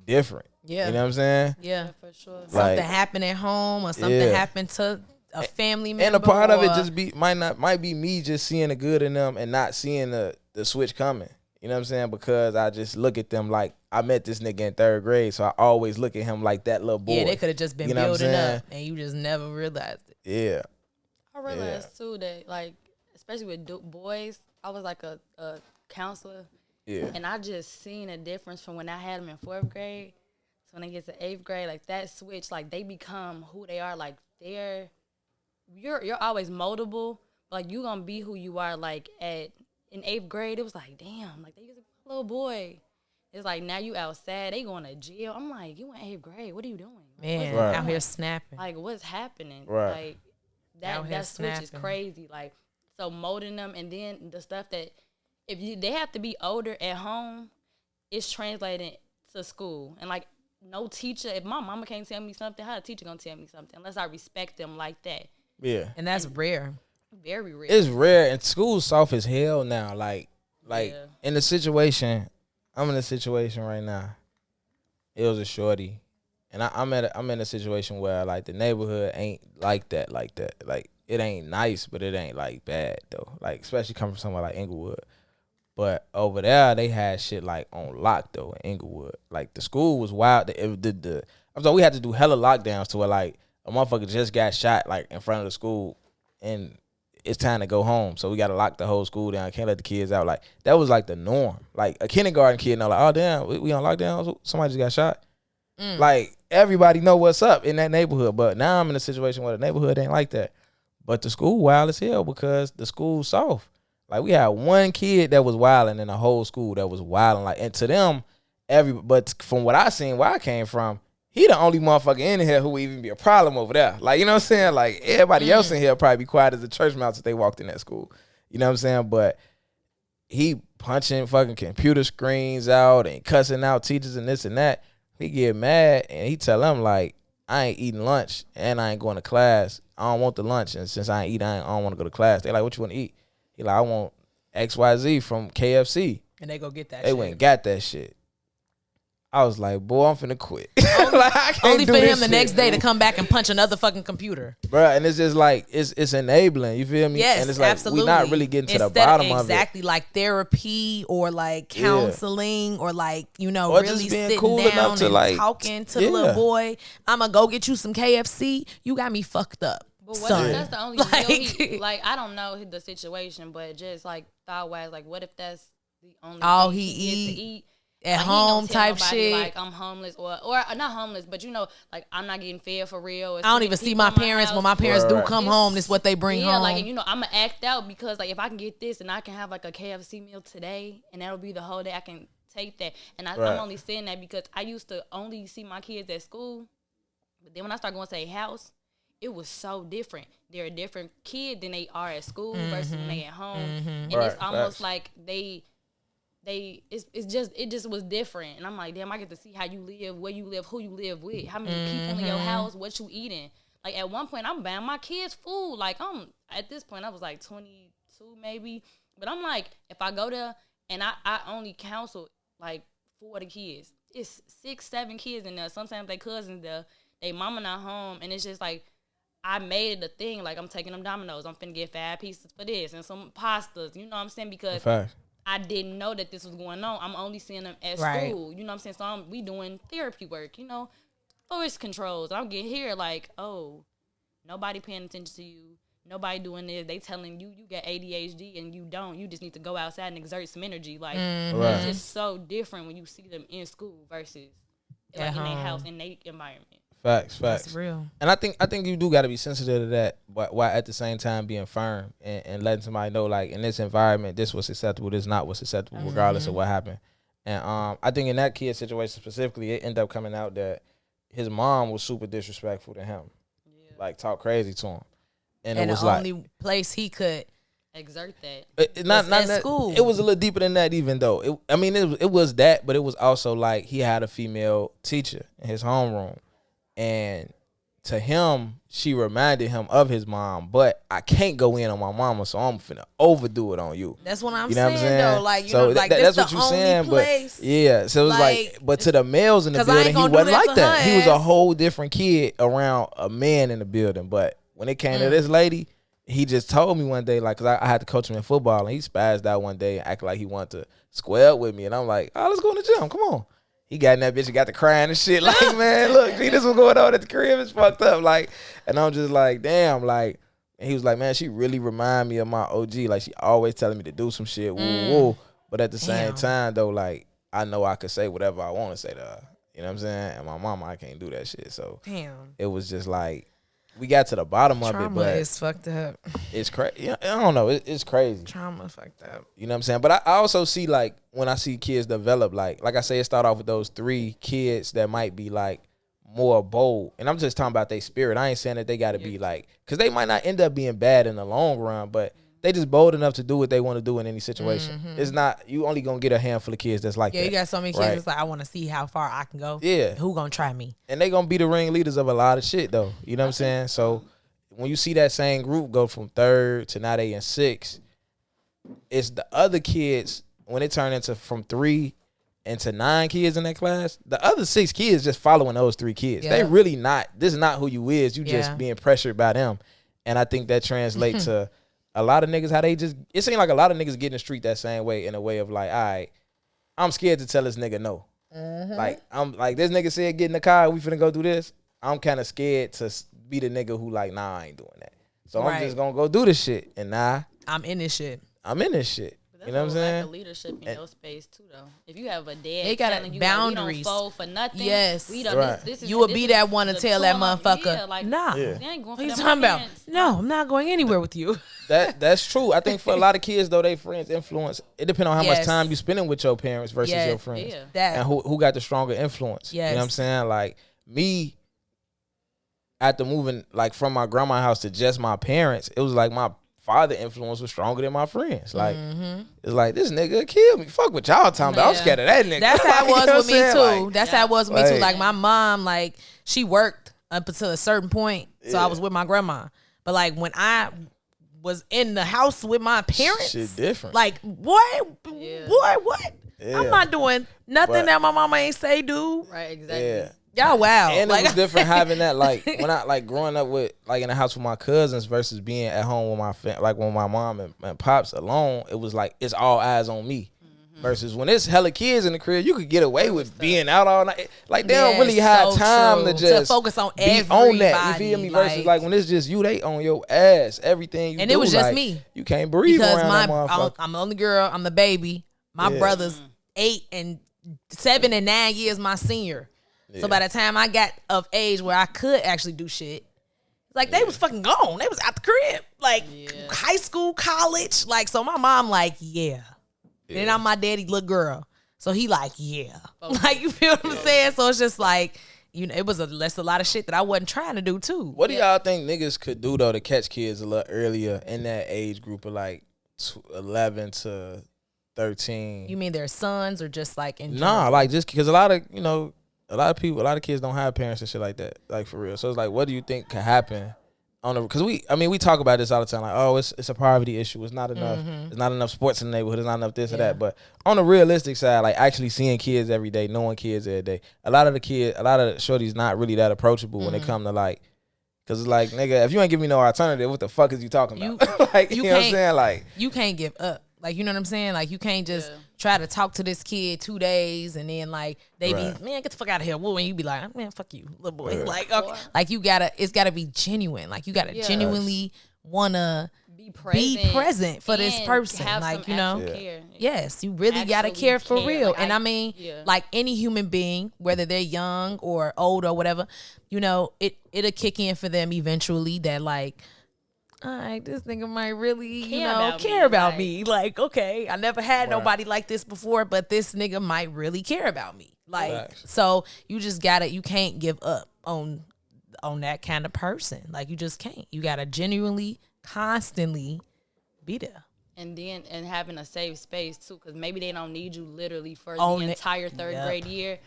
S1: different.
S2: Yeah,
S1: you know what I'm saying?
S2: Yeah,
S5: for sure.
S2: Something
S1: like,
S2: happened at home, or something happened to a family member,
S1: and a part of it just might be me just seeing the good in them and not seeing the switch coming. You know what I'm saying? Because I just look at them like I met this nigga in 3rd grade, so I always look at him like that little boy.
S2: Yeah, they could have just been building up, and you just never realized it.
S1: Yeah.
S5: I realized too that, like, especially with boys, I was like a counselor.
S1: Yeah.
S5: And I just seen a difference from when I had them in 4th grade to when they get to 8th grade. Like that switch, like they become who they are. Like you're always moldable. Like you gonna be who you are. Like in 8th grade, it was like, damn, like they used to be a little boy. It's like now you outside, they going to jail. I'm like, you in 8th grade, what are you doing?
S2: Man, out here snapping.
S5: Like what's happening?
S1: Right.
S5: Like that switch is crazy. Like so molding them, and then the stuff that they have to be older at home, it's translated to school. And like no teacher, if my mama can't tell me something, how a teacher gonna tell me something unless I respect them like that?
S1: Yeah.
S2: And that's rare.
S5: Very rare.
S1: It's rare, and school's soft as hell now. Like
S5: Yeah.
S1: in the situation, I'm in a situation right now. It was a shorty, and I'm in a situation where like the neighborhood ain't like that. Like it ain't nice, but it ain't like bad though. Like especially coming from somewhere like Inglewood. But over there, they had shit like on lock though in Inglewood. Like the school was wild. I'm sorry, we had to do hella lockdowns to where like a motherfucker just got shot like in front of the school, and it's time to go home. So we got to lock the whole school down. Can't let the kids out. Like that was like the norm. Like a kindergarten kid know like, oh damn, we on lockdown. Somebody just got shot. Like everybody know what's up in that neighborhood. But now I'm in a situation where the neighborhood ain't like that. But the school wild as hell because the school's soft. Like we had one kid that was wilding in the whole school that was wilding. Like, and to them, but from what I seen, where I came from, he the only motherfucker in here who would even be a problem over there. Like, you know what I'm saying? Like everybody else in here probably be quiet as a church mouse if they walked in that school. You know what I'm saying? But he punching fucking computer screens out and cussing out teachers and this and that. He get mad and he tell them like, I ain't eating lunch and I ain't going to class. I don't want the lunch, and since I ain't eat, I don't want to go to class. They like, what you want to eat? He like, I want XYZ from KFC.
S2: And they go get that
S1: They
S2: shit.
S1: went and got that shit. I was like, boy, I'm finna quit. Like, I can't
S2: Only
S1: do
S2: for
S1: this
S2: him the
S1: shit,
S2: next day
S1: dude.
S2: to come back and punch another fucking computer.
S1: Bruh, and it's just like, it's enabling. You feel me?
S2: Yes,
S1: and it's like,
S2: absolutely.
S1: we not really getting to the
S2: Instead
S1: bottom
S2: of
S1: of it.
S2: exactly like therapy or like counseling or like, you know,
S1: Or
S2: really
S1: just being
S2: sitting
S1: cool enough
S2: down
S1: to,
S2: and
S1: like,
S2: talking to the little boy. I'm going to go get you some KFC. You got me fucked up.
S5: But what
S2: son.
S5: if that's the only meal like I don't know the situation, but just like thought wise, like what if that's the only
S2: all
S5: thing
S2: he
S5: gets to eat
S2: at
S5: like,
S2: home
S5: he don't tell
S2: type
S5: nobody,
S2: shit.
S5: like I'm homeless or not homeless, but you know, like I'm not getting fed for real.
S2: I don't even see my parents when my parents do come home. This is what they bring home.
S5: Like, and you know, I'm gonna act out because like if I can get this and I can have like a KFC meal today and that'll be the whole day, I can take that. And I'm only saying that because I used to only see my kids at school, but then when I started going to their house, it was so different. They're a different kid than they are at school versus when they at home, and it's almost like it just was different. And I'm like, damn, I get to see how you live, where you live, who you live with, how many people in your house, what you eating. Like at one point, I'm buying my kids food. Like at this point, I was like 22 maybe, but I'm like, if I go there and I only counsel like 40 kids, it's 6-7 kids in there. Sometimes they cousins there, they mama not home, and it's just like, I made it a thing. Like, I'm taking them Domino's. I'm finna get 5 pieces for this and some pastas. You know what I'm saying? Because I didn't know that this was going on. I'm only seeing them at school. You know what I'm saying? So we doing therapy work, you know, voice controls. I'm getting here like, oh, nobody paying attention to you. Nobody doing this. They telling you got ADHD and you don't. You just need to go outside and exert some energy. Like, it's just so different when you see them in school versus like in their house, in their environment.
S1: Facts.
S2: That's real.
S1: And I think you do got to be sensitive to that, but while at the same time being firm and letting somebody know, like, in this environment, this was acceptable, this not what's acceptable, regardless of what happened. And I think in that kid situation specifically, it ended up coming out that his mom was super disrespectful to him, like talk crazy to him, and it was
S2: the
S1: like
S2: only place he could
S5: exert that.
S1: not
S2: at school.
S1: It was a little deeper than that, even though it was that, but it was also like he had a female teacher in his homeroom. And to him, she reminded him of his mom, but I can't go in on my mama, so I'm finna overdo it on you.
S2: That's what I'm
S1: you know
S2: saying,
S1: what I'm saying?
S2: though. Like, you
S1: so
S2: know, like
S1: that's
S2: this
S1: what
S2: the
S1: you're
S2: only
S1: saying,
S2: place.
S1: but yeah. So it was like, but to the males in the
S2: 'cause I ain't
S1: building, he
S2: gonna do
S1: wasn't
S2: that
S1: like
S2: for
S1: that.
S2: her
S1: He was a
S2: ass.
S1: whole different kid around a man in the building. But when it came to this lady, he just told me one day, like, cause I had to coach him in football, and he spazzed out one day and acted like he wanted to square up with me, and I'm like, oh, let's go in the gym. Come on. He got in that bitch and got to crying and shit. Like, man, look, see, this was going on at the crib. It's fucked up. Like, and I'm just like, damn. Like, and he was like, man, she really remind me of my OG. Like, she always telling me to do some shit. Woo, woo. But at the same time, though, like, I know I could say whatever I want to say to her. You know what I'm saying? And my mama, I can't do that shit. So, it was just like, we got to the bottom of it, but
S2: it's fucked up.
S1: it's crazy. Yeah, I don't know. It's crazy.
S2: Trauma fucked up.
S1: You know what I'm saying? But I also see, like, when I see kids develop, like I say, it start off with those 3 kids that might be, like, more bold. And I'm just talking about their spirit. I ain't saying that they got to be, like, because they might not end up being bad in the long run, but they just bold enough to do what they want to do in any situation. It's not, you only going to get a handful of kids that's like that.
S2: Yeah, you got so many kids, it's like, I want to see how far I can go.
S1: Yeah.
S2: Who going to try me?
S1: And they going to be the ringleaders of a lot of shit, though. You know what I'm saying? So when you see that same group go from 3rd to now they in 6th, it's the other kids when it turned into from 3 into 9 kids in that class. The other 6 kids just following those 3 kids.
S2: Yeah.
S1: They really not. This is not who you is. You
S2: Yeah.
S1: just being pressured by them, and I think that translates to a lot of niggas how they just. It seems like a lot of niggas get in the street that same way in a way of like, all right, I'm scared to tell this nigga no. Like I'm like this nigga said, get in the car. We finna go do this. I'm kind of scared to be the nigga who like, nah, I ain't doing that. So I'm just gonna go do this shit, and
S2: I'm in this shit.
S1: I'm in this shit.
S5: That's
S1: You know what I'm saying?
S5: Lack of leadership in your space too, though. If you have a dad,
S2: They got
S5: telling you
S2: boundaries.
S5: Like, we don't fold for nothing.
S2: Yes.
S5: We don't,
S1: Right.
S5: this is,
S2: You would
S5: this
S2: be
S5: is
S2: that one to
S5: the
S2: tell that
S5: trauma.
S2: motherfucker,
S5: Yeah, like,
S2: nah.
S1: Yeah.
S5: They ain't going
S2: What
S5: for
S2: you
S5: them
S2: talking about?
S5: hands.
S2: No, I'm not going anywhere with you.
S1: That's true. I think for a lot of kids though, they friends influence. It depends on how much
S2: Yes.
S1: time you spending with your parents versus
S2: Yeah.
S1: your friends,
S5: Yeah.
S2: That
S1: and who got the stronger influence. You know what I'm
S2: Yes.
S1: saying? Like me, after moving like from my grandma's house to just my parents, it was like my father influence was stronger than my friends. Like it's like this nigga kill me. Fuck what y'all talking about. I'm
S2: Yeah.
S1: scared of that nigga.
S2: That's how it
S1: You know
S2: was
S1: what
S2: with me
S1: I'm
S2: too.
S1: saying? Like,
S2: That's how it was with me too.
S1: Like-
S2: Like my mom, like she worked up until a certain point, so I
S1: Yeah.
S2: was with my grandma. But like when I was in the house with my parents,
S1: shit different.
S2: like what,
S5: Yeah.
S2: boy, what?
S1: Yeah.
S2: I'm not doing nothing
S1: But-
S2: that my mama ain't say do.
S5: Right, exactly.
S1: Yeah.
S2: Y'all wow.
S1: And
S2: like,
S1: it was different having that, like when I like growing up with like in the house with my cousins versus being at home with my like when my mom and pops alone. It was like it's all eyes on me. Versus when it's hella kids in the crib, you could get away with being out all night. Like they don't
S2: Yeah,
S1: really have
S2: so
S1: time
S2: true.
S1: to just
S2: To focus on
S1: be on that. You
S2: everybody,
S1: feel me? Versus
S2: like-
S1: like when it's just you, they on your ass. Everything you
S2: And
S1: do,
S2: it was just
S1: like,
S2: me.
S1: You can't breathe
S2: because
S1: around that motherfucker.
S2: I'm the only girl. I'm the baby. My
S1: Yeah.
S2: brother's 8 and 7 and 9 years my senior. So by the time I got of age where I could actually do shit, like they was fucking gone. They was out the crib, like high school, college. Like so, my mom like Then I'm my daddy little girl, so he like like you feel what I'm saying. So it's just like it was a lot of shit that I wasn't trying to do too.
S1: What do y'all think niggas could do though to catch kids a little earlier in that age group of like 11 to 13?
S2: You mean their sons or just like in
S1: Nah,
S2: general?
S1: like just because a lot of people, a lot of kids don't have parents and shit like that, like for real. So it's like, what do you think can happen on the? Because we talk about this all the time, like, oh, it's a poverty issue. It's not enough. It's not enough sports in the neighborhood. It's not enough this or that. But on the realistic side, like actually seeing kids every day, knowing kids every day, a lot of the shorties not really that approachable when it come to like. Cause it's like, nigga, if you ain't give me no alternative, what the fuck is you talking about? Like, you know what I'm saying? Like,
S2: you can't give up. Like, you know what I'm saying? Like, you can't just try to talk to this kid 2 days and then like they
S1: Right.
S2: be, man, get the fuck out of here. Well, and you be like, man, fuck you, little boy.
S1: Right.
S2: Like, okay, like it's gotta be genuine. Like, you gotta genuinely wanna
S5: Be
S2: be present for this
S5: and
S2: person.
S5: have
S2: Like,
S5: some
S2: you know,
S5: actual care.
S2: yes, you really gotta
S5: Actually
S2: care for
S5: care.
S2: real.
S5: Like,
S2: And
S5: I-
S2: I mean,
S5: yeah.
S2: like any human being, whether they're young or old or whatever, it'll kick in for them eventually that like, all right, this nigga might really, care about me. Like, okay, I never had nobody like this before, but this nigga might really care about me. Like,
S1: Facts.
S2: so you can't give up on that kind of person. Like, you just can't. You gotta genuinely, constantly be there.
S5: And then having a safe space too, because maybe they don't need you literally for
S2: On
S5: the
S2: it.
S5: entire third
S2: Yep. grade
S5: year.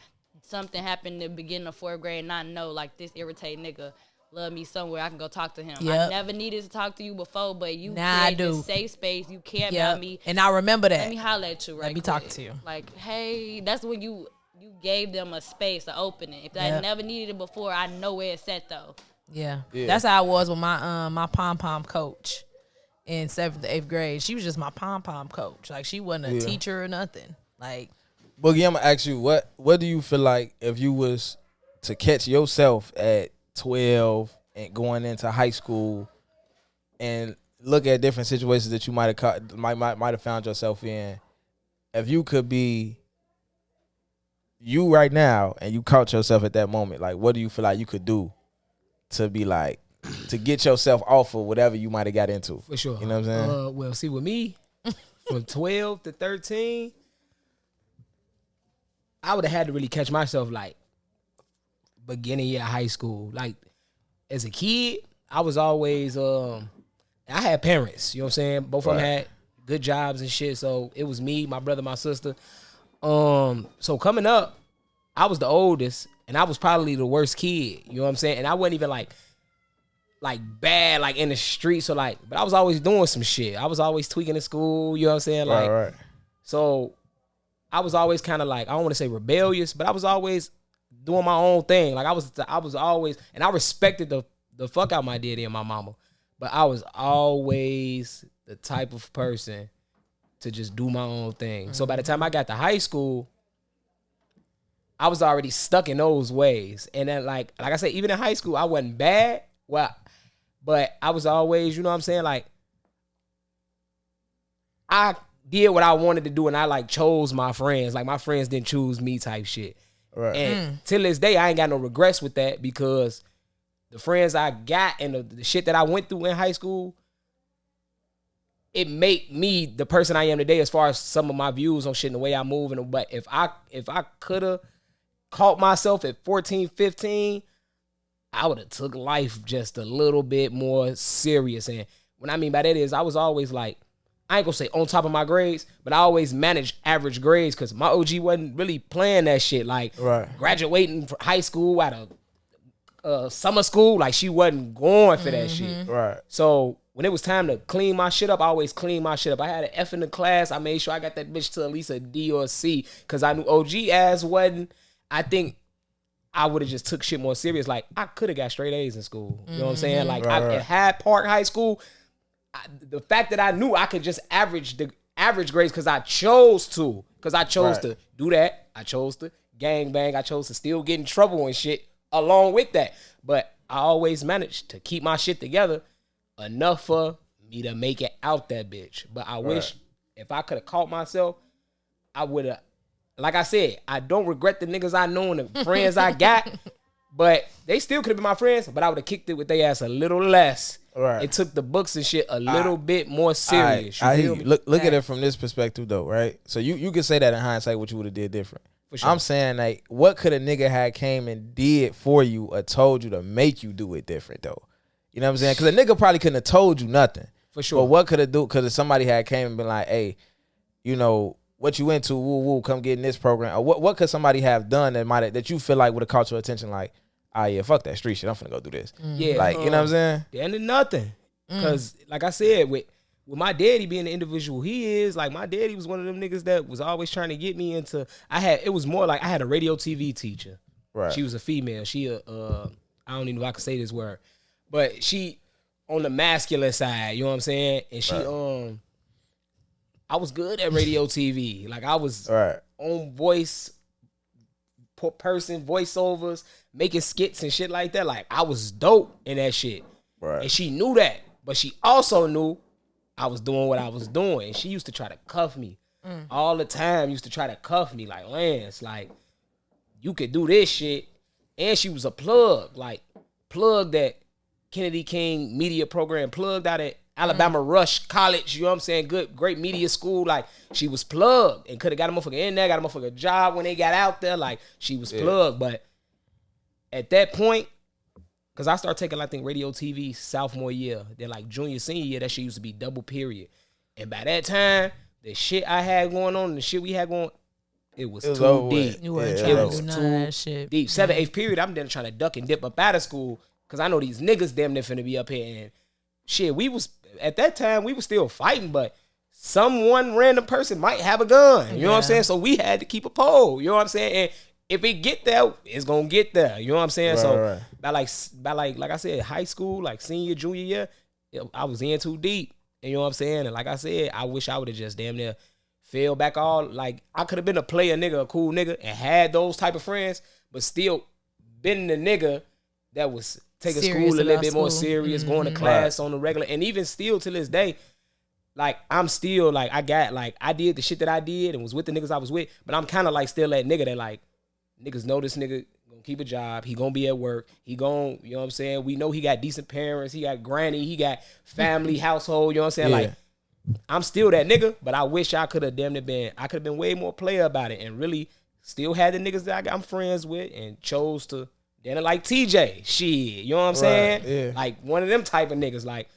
S5: Something happened in the beginning of 4th grade, and I know like this irritating nigga love me somewhere. I can go talk to him.
S2: Yep.
S5: I never needed to talk to you before, but you
S2: Now I
S5: created
S2: do.
S5: this safe space. You care
S2: Yeah,
S5: about me.
S2: and I remember that.
S5: Let me holler at you right
S2: me
S5: quick.
S2: talk to you.
S5: Like, hey, that's when you gave them a space, an opening. If I
S2: Yep.
S5: never needed it before, I know where it's at though.
S2: Yeah.
S1: Yeah.
S2: That's how I was with my pom pom coach in 7th to 8th grade. She was just my pom pom coach. Like, she wasn't a teacher or nothing. Like,
S1: Boogie, I'm gonna ask you, what do you feel like if you was to catch yourself at 12 and going into high school and look at different situations that you might have found yourself in, if you could be you right now and you caught yourself at that moment, like what do you feel like you could do to be like to get yourself off of whatever you might have got into?
S4: For sure.
S1: You know what I'm saying?
S4: Well, see, with me, from 12 to 13, I would have had to really catch myself like beginning year of high school. Like as a kid, I was always I had parents, you know what I'm saying? Both of them
S1: Right.
S4: had good jobs and shit. So it was me, my brother, my sister. So coming up, I was the oldest and I was probably the worst kid, you know what I'm saying? And I wasn't even like like bad, like in the streets, or like, but I was always doing some shit. I was always tweaking in school, you know what I'm saying? Like,
S1: right.
S4: So I was always kind of like, I don't want to say rebellious, but I was always doing my own thing. Like I was always, and I respected the fuck out my daddy and my mama, but I was always the type of person to just do my own thing. So by the time I got to high school, I was already stuck in those ways. And then like I said, even in high school, I wasn't bad. Well, but I was always, you know what I'm saying? Like I did what I wanted to do and I like chose my friends. Like my friends didn't choose me type shit.
S1: Right.
S4: And till this day, I ain't got no regrets with that because the friends I got and the shit that I went through in high school, it made me the person I am today as far as some of my views on shit and the way I move. But if I could have caught myself at 14, 15, I would have took life just a little bit more serious. And what I mean by that is I was always like, I ain't gonna say on top of my grades, but I always managed average grades because my OG wasn't really playing that shit. Like graduating from high school out of summer school, like she wasn't going for that shit.
S1: Right.
S4: So when it was time to clean my shit up, I always clean my shit up. I had an F in the class. I made sure I got that bitch to at least a D or a C because I knew OG ass wasn't. I think I would have just took shit more serious. Like I could have got straight A's in school. You know what I'm saying? Like at Hyde Park High School, the fact that I knew I could just average the average grades because I chose to. Because I chose to do that. I chose to gang bang. I chose to still get in trouble and shit along with that. But I always managed to keep my shit together enough for me to make it out that bitch. But I wish if I could have caught myself, I would have. Like I said, I don't regret the niggas I know and the friends I got. But they still could have been my friends. But I would have kicked it with their ass a little less. Right. It took the books and shit a little bit more serious.
S1: I hear you. Look at it from this perspective though, right? So you can say that in hindsight what you would have did different. For sure. I'm saying like what could a nigga had came and did for you or told you to make you do it different though? You know what I'm saying? Because a nigga probably couldn't have told you nothing. For sure. But what could have do? Because if somebody had came and been like, hey, you know, what you into, woo, come get in this program. Or what could somebody have done that you feel like would have caught your attention like, yeah, fuck that street shit. I'm finna go do this.
S4: Yeah,
S1: like you know what I'm saying.
S4: The end of nothing. Because like I said, with my daddy being the individual he is, like my daddy was one of them niggas that was always trying to get me into. It was more like I had a radio TV teacher. Right. She was a female. She I don't even know if I can say this word, but she on the masculine side. You know what I'm saying? And she I was good at radio TV. Like I was on voice person voiceovers, making skits and shit like that. Like I was dope in that shit. Right. And she knew that, but she also knew I was doing what I was doing. And she used to try to cuff me all the time. Used to try to cuff me like, Lance, like you could do this shit. And she was a plug that Kennedy King media program, plugged out at Alabama Rush College, you know what I'm saying? Great media school. Like, she was plugged and could have got a motherfucker in there, got a motherfucker job when they got out there. Like, she was plugged. But at that point, because I started taking, I think, radio TV sophomore year. Then, like, junior, senior year, that shit used to be double period. And by that time, the shit I had going on and the shit we had going, it was too deep.
S2: You weren't trying to do none of that shit.
S4: Deep. 7th, 8th period, I'm then trying to duck and dip up out of school because I know these niggas damn near finna be up here. And shit, at that time, we was still fighting, but one random person might have a gun. You know what I'm saying? So we had to keep a pole. You know what I'm saying? And if it get there, it's gonna get there. You know what I'm saying? By like I said, high school, like senior, junior year, I was in too deep. And you know what I'm saying? And like I said, I wish I would have just damn near fell back all. Like I could have been a player nigga, a cool nigga, and had those type of friends, but still been the nigga that was taking school a little bit more serious, going to class on the regular. And even still to this day, like I'm still like I did the shit that I did and was with the niggas I was with, but I'm kind of like still that nigga that like niggas know this nigga gonna keep a job, he gonna be at work, he gonna, you know what I'm saying? We know he got decent parents, he got granny, he got family, household, you know what I'm saying? Yeah. Like I'm still that nigga, but I wish I could have been way more player about it and really still had the niggas that I'm friends with and chose to. Then like TJ, shit, you know what I'm saying? Yeah. Like one of them type of niggas. Like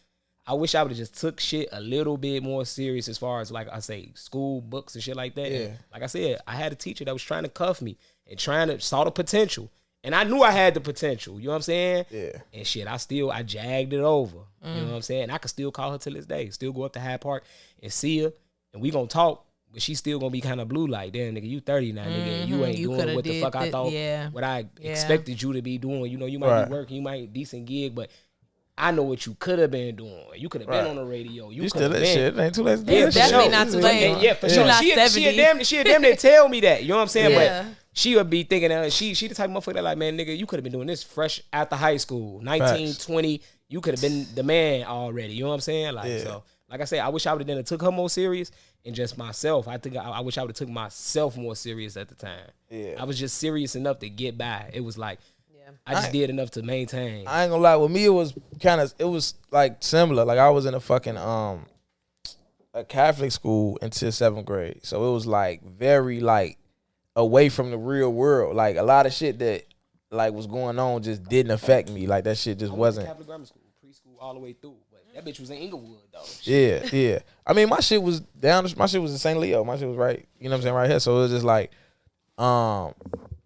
S4: I wish I would have just took shit a little bit more serious as far as like I say school books and shit like that. Yeah. And like I said, I had a teacher that was trying to cuff me and saw the potential And I knew I had the potential. You know what I'm saying?
S1: Yeah.
S4: And shit, I jagged it over. You know what I'm saying? And I can still call her till this day. Still go up to Hyde Park and see her. And we gonna talk. But she's still gonna be kind of blue like, damn, nigga, you 30 now, nigga. You ain't doing what the fuck I thought, what I expected you to be doing. You know, you might be working, you might decent gig, but I know what you could have been doing. You could have been on the radio. You
S1: still that
S4: been.
S1: shit. It ain't too late.
S2: It's definitely not too late.
S4: Yeah, for sure.
S2: Not
S4: She
S2: 70.
S4: a damn near tell me that. You know what I'm saying?
S2: Yeah.
S4: But she would be thinking that she the type of motherfucker that like, man, nigga, you could have been doing this fresh after high school. 19, 20, you could have been the man already. You know what I'm saying? Like, so, like I say, I wish I would have took her more serious and just myself. I think I wish I would have took myself more serious at the time. Yeah. I was just serious enough to get by. It was like, I just did enough to maintain.
S1: I ain't gonna lie. With me, it was like similar. Like I was in a fucking a Catholic school until 7th grade, so it was like very like away from the real world. Like a lot of shit that like was going on just didn't affect me. Like that shit just wasn't.
S4: Catholic grammar school, preschool, all the way through. But that bitch was in Inglewood though.
S1: Yeah. I mean, my shit was down. My shit was in St. Leo. My shit was right. You know what I'm saying? Right here. So it was just like,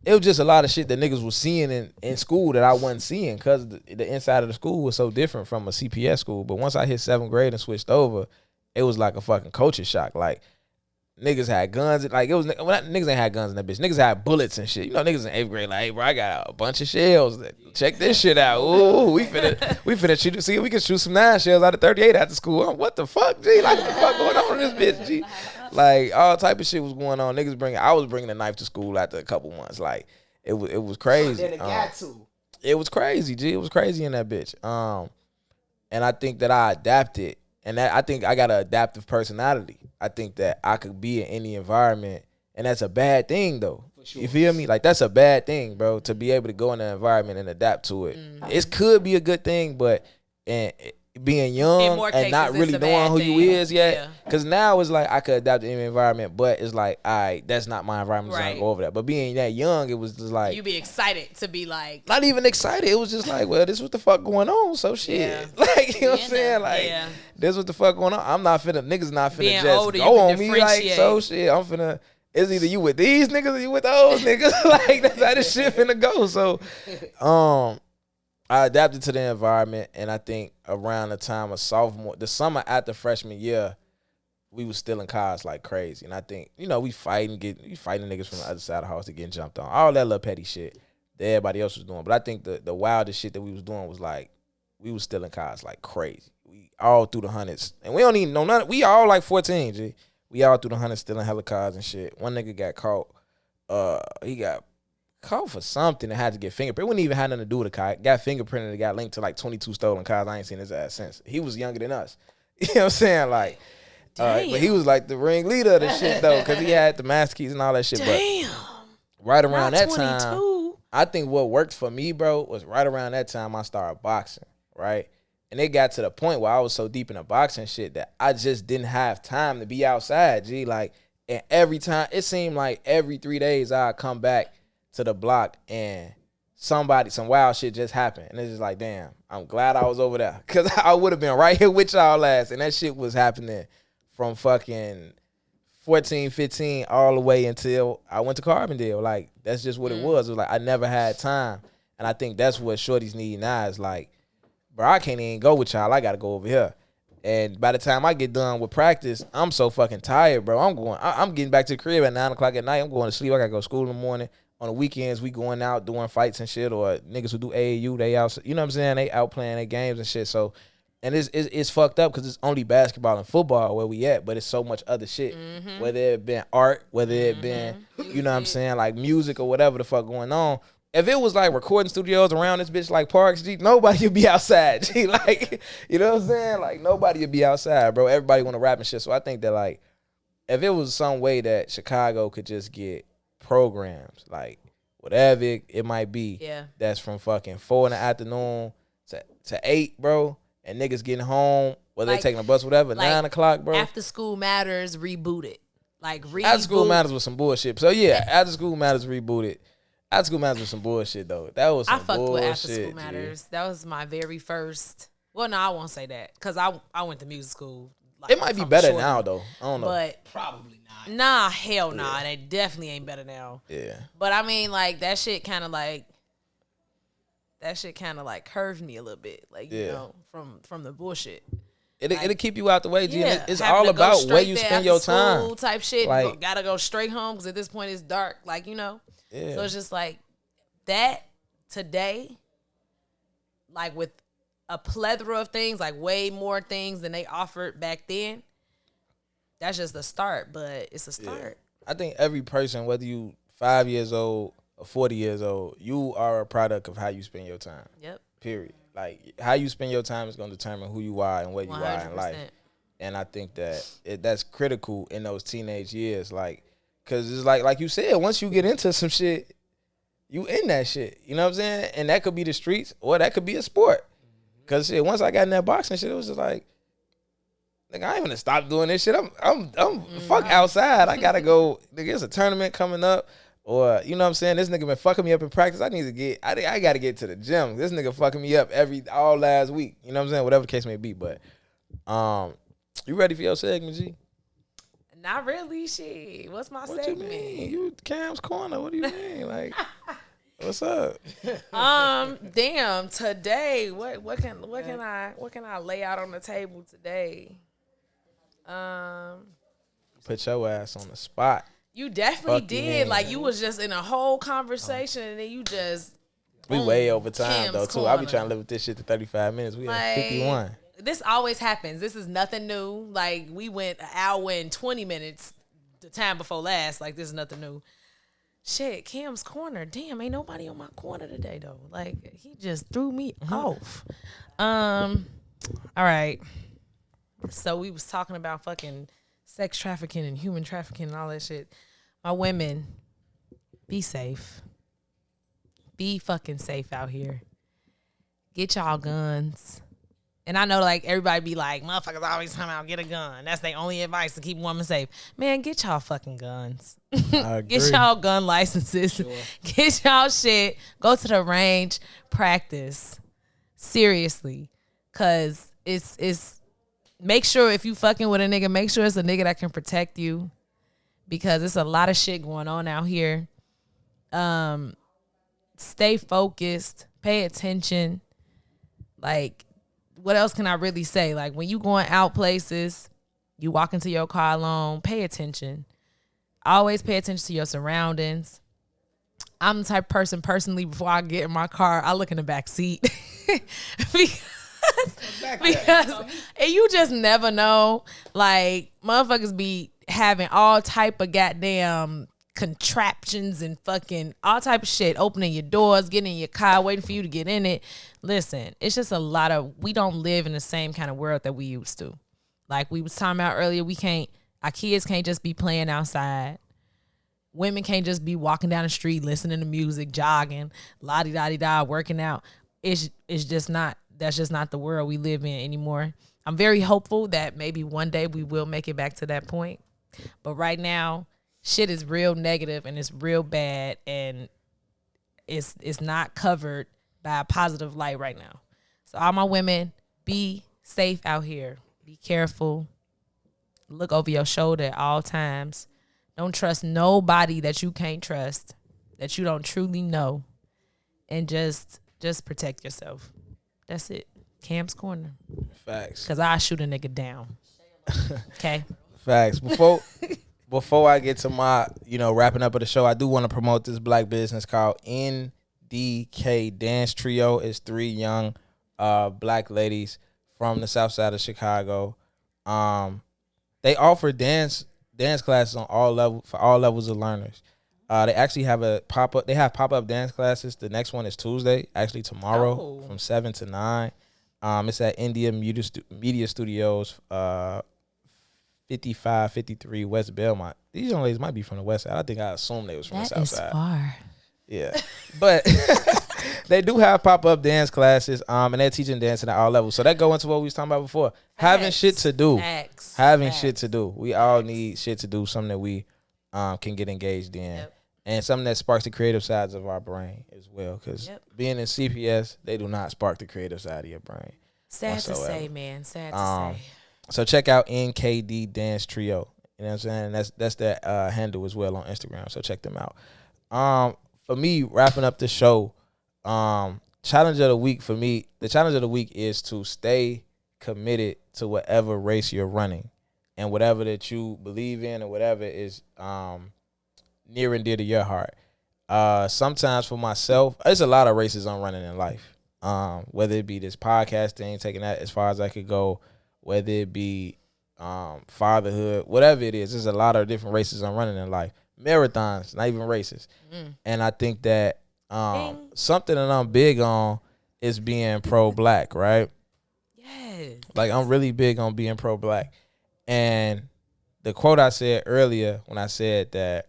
S1: it was just a lot of shit that niggas was seeing in school that I wasn't seeing because the inside of the school was so different from a CPS school. But once I hit 7th grade and switched over, it was like a fucking culture shock. Like niggas had guns. Like it was niggas ain't had guns in that bitch. Niggas had bullets and shit. You know, niggas in 8th grade like, hey bro, I got a bunch of shells. Check this shit out. Ooh, we finna shoot. See, we can shoot some 9 shells out of 38 after school. What the fuck, G? Like what the fuck going on in this bitch, G? Like all type of shit was going on. I was bringing a knife to school after a couple months. Like it was crazy.
S4: Then it got to.
S1: It was crazy, G. It was crazy in that bitch. And I think that I adapted, and I think I got an adaptive personality. I think that I could be in any environment, and that's a bad thing though. Sure. You feel me? Like that's a bad thing, bro. To be able to go in an environment and adapt to it, it could be a good thing, but being young and not really knowing who you is yet. Because now it's like I could adapt to any environment, but it's like, all right, that's not my environment. Right. Go over that. But being that young, it was just like
S2: you be excited to be like
S1: not even excited. It was just like, well, this what the fuck going on. So shit, like you know what I'm saying? Like this what the fuck going on. I'm not finna niggas not finna being just older, go on me like so shit. I'm finna. It's either you with these niggas or you with those niggas. Like that's how this shit finna go. So, I adapted to the environment, and I think around the time of sophomore, the summer after freshman year, we was still in cars like crazy. And I think, you know, we fighting niggas from the other side of the house to getting jumped on. All that little petty shit that everybody else was doing. But I think the wildest shit that we was doing was like, we was still in cars like crazy. We all through the hundreds. And we don't even know none. We all like 14, G. We all through the hundreds still in hella cars and shit. One nigga got caught. He got caught for something that had to get fingerprinted. It wouldn't even have nothing to do with the car. Got fingerprinted and got linked to like 22 stolen cars. I ain't seen his ass since. He was younger than us. You know what I'm saying? Like, but he was like the ringleader of the shit though, because he had the master keys and all that shit.
S2: Damn.
S1: But right around that time, I think what worked for me, bro, was right around that time I started boxing, right? And it got to the point where I was so deep in the boxing shit that I just didn't have time to be outside, G. Like, and every time, it seemed like every 3 days I'd come back to the block and some wild shit just happened. And it's just like, damn, I'm glad I was over there. Because I would have been right here with y'all last. And that shit was happening from fucking 14, 15 all the way until I went to Carbondale. Like, that's just what it was. It was like I never had time. And I think that's what shorties need now is like, bro, I can't even go with y'all. I got to go over here. And by the time I get done with practice, I'm so fucking tired, bro. I'm getting back to the crib at 9 o'clock at night. I'm going to sleep. I got to go to school in the morning. On the weekends, we going out doing fights and shit, or niggas who do AAU, they out, you know what I'm saying? They out playing their games and shit. So, and it's fucked up because it's only basketball and football where we at, but it's so much other shit. Whether it been art, whether it been, you know what I'm saying, like music or whatever the fuck going on. If it was like recording studios around this bitch like parks, G, nobody would be outside, G. Like, you know what I'm saying? Like, nobody would be outside, bro. Everybody want to rap and shit. So I think that, like, if it was some way that Chicago could just get programs, like, whatever it might be, that's from fucking 4 in the afternoon to 8, bro, and niggas getting home, whether they taking a bus, whatever, like 9 o'clock, bro.
S2: After School Matters rebooted. Like,
S1: After School Matters was some bullshit. So, yeah, After School Matters rebooted. After School Matters was some bullshit, though. That was some bullshit. I fucked with After School Matters.
S2: G. That was my very first. Well, no, I won't say that because I went to music school. Like,
S1: it might be better now, though. I don't know.
S2: But
S4: probably not.
S2: Nah, hell nah. They definitely ain't better now.
S1: Yeah.
S2: But I mean, like, that shit kind of like, that shit kind of like curved me a little bit, like you know, from the bullshit.
S1: It'll keep you out the way, G.
S2: Yeah,
S1: It's all about where you spend your time.
S2: Type shit.
S1: Like,
S2: you gotta go straight home because at this point it's dark. Like you know,
S1: yeah.
S2: So it's just like that today, like with a plethora of things, like way more things than they offered back then. That's just the start, but it's a start.
S1: Yeah. I think every person, whether you 5 years old or 40 years old, you are a product of how you spend your time.
S2: Yep.
S1: Period. Like, how you spend your time is going to determine who you are and where you
S2: 100%.
S1: are in life. And I think that that's critical in those teenage years. Like, because it's like you said, once you get into some shit, you in that shit. You know what I'm saying? And that could be the streets or that could be a sport. Because once I got in that boxing shit, it was just like, nigga, I ain't gonna stop doing this shit. I'm fuck outside. I gotta go. Nigga, there's a tournament coming up. Or, you know what I'm saying? This nigga been fucking me up in practice. I gotta get to the gym. This nigga fucking me up all last week. You know what I'm saying? Whatever the case may be. But you ready for your segment, G?
S2: Not really, shit. What's my
S1: What
S2: segment?
S1: you mean? You Cam's Corner. What do you mean? Like, what's up?
S2: Damn, today, what can I lay out on the table today?
S1: Put your ass on the spot.
S2: You definitely
S1: Fuck you
S2: did.
S1: mean.
S2: Like you was just in a whole conversation and then you just
S1: We way over time
S2: Cam's
S1: though too. I be
S2: Corner.
S1: trying to limit this shit to 35 minutes. We at 51.
S2: This always happens. This is nothing new. Like we went an hour and 20 minutes the time before last. Like this is nothing new. Shit, Cam's Corner. Damn, ain't nobody on my corner today though. Like he just threw me off. All right. So we was talking about fucking sex trafficking and human trafficking and all that shit. My women, be safe. Be fucking safe out here. Get y'all guns. And I know like everybody be like, motherfuckers always come out, get a gun. That's their only advice to keep women safe. Man, get y'all fucking guns. Get y'all gun licenses. Sure. Get y'all shit. Go to the range. Practice. Seriously. Cause it's make sure if you fucking with a nigga, make sure it's a nigga that can protect you. Because there's a lot of shit going on out here. Stay focused. Pay attention. Like, what else can I really say? Like, when you going out places, you walk into your car alone, pay attention. Always pay attention to your surroundings. I'm the type of person, personally, before I get in my car, I look in the back seat. because and you just never know. Like, motherfuckers be having all type of goddamn contraptions and fucking all type of shit, opening your doors, getting in your car, waiting for you to get in it. Listen, it's just a lot of, we don't live in the same kind of world that we used to. Like we was talking about earlier, our kids can't just be playing outside. Women can't just be walking down the street, listening to music, jogging, la-di-da-di-da, working out. It's just not, that's just not the world we live in anymore. I'm very hopeful that maybe one day we will make it back to that point. But right now, shit is real negative and it's real bad and it's not covered by a positive light right now. So all my women, be safe out here. Be careful. Look over your shoulder at all times. Don't trust nobody that you can't trust, that you don't truly know. And just protect yourself. That's it. Cam's Corner.
S1: Facts.
S2: Because I shoot a nigga down. Okay?
S1: Facts. Before I get to my, wrapping up of the show, I do want to promote this black business called NDK Dance Trio. It's 3 young black ladies from the south side of Chicago. They offer dance classes on for all levels of learners. They actually have pop-up dance classes. The next one is Tuesday, actually tomorrow, from 7 to 9. It's at India Media Studios, 5553 West Belmont. These young ladies might be from the west side. I think I assumed they was from the south side.
S2: That is far.
S1: Yeah. But they do have pop-up dance classes, and they're teaching dancing at all levels. So that go into what we was talking about before. Having shit to do. Shit to do. We all need shit to do, something that we can get engaged in. Yep. And something that sparks the creative sides of our brain as well. Because being in CPS, they do not spark the creative side of your brain.
S2: Sad to say, man. Sad to say.
S1: So check out NKD Dance Trio. You know what I'm saying? That's their handle as well on Instagram. So check them out. For me, wrapping up the show, challenge of the week for me, the challenge of the week is to stay committed to whatever race you're running and whatever that you believe in or whatever is near and dear to your heart. Sometimes for myself, there's a lot of races I'm running in life. Whether it be this podcast thing, taking that as far as I could go, whether it be fatherhood, whatever it is, there's a lot of different races I'm running in life. Marathons, not even races. And I think that something that I'm big on is being pro-black, right?
S2: Yes.
S1: Like, I'm really big on being pro-black. And the quote I said earlier when I said that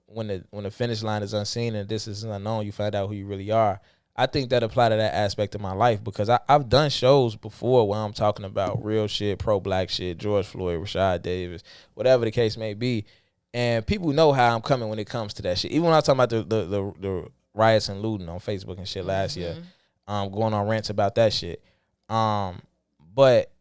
S1: when the finish line is unseen and this is unknown, you find out who you really are. I think that apply to that aspect of my life because I've done shows before where I'm talking about real shit, pro-black shit, George Floyd, Rashad Davis, whatever the case may be. And people know how I'm coming when it comes to that shit. Even when I was talking about the riots and looting on Facebook and shit last year, going on rants about that shit. But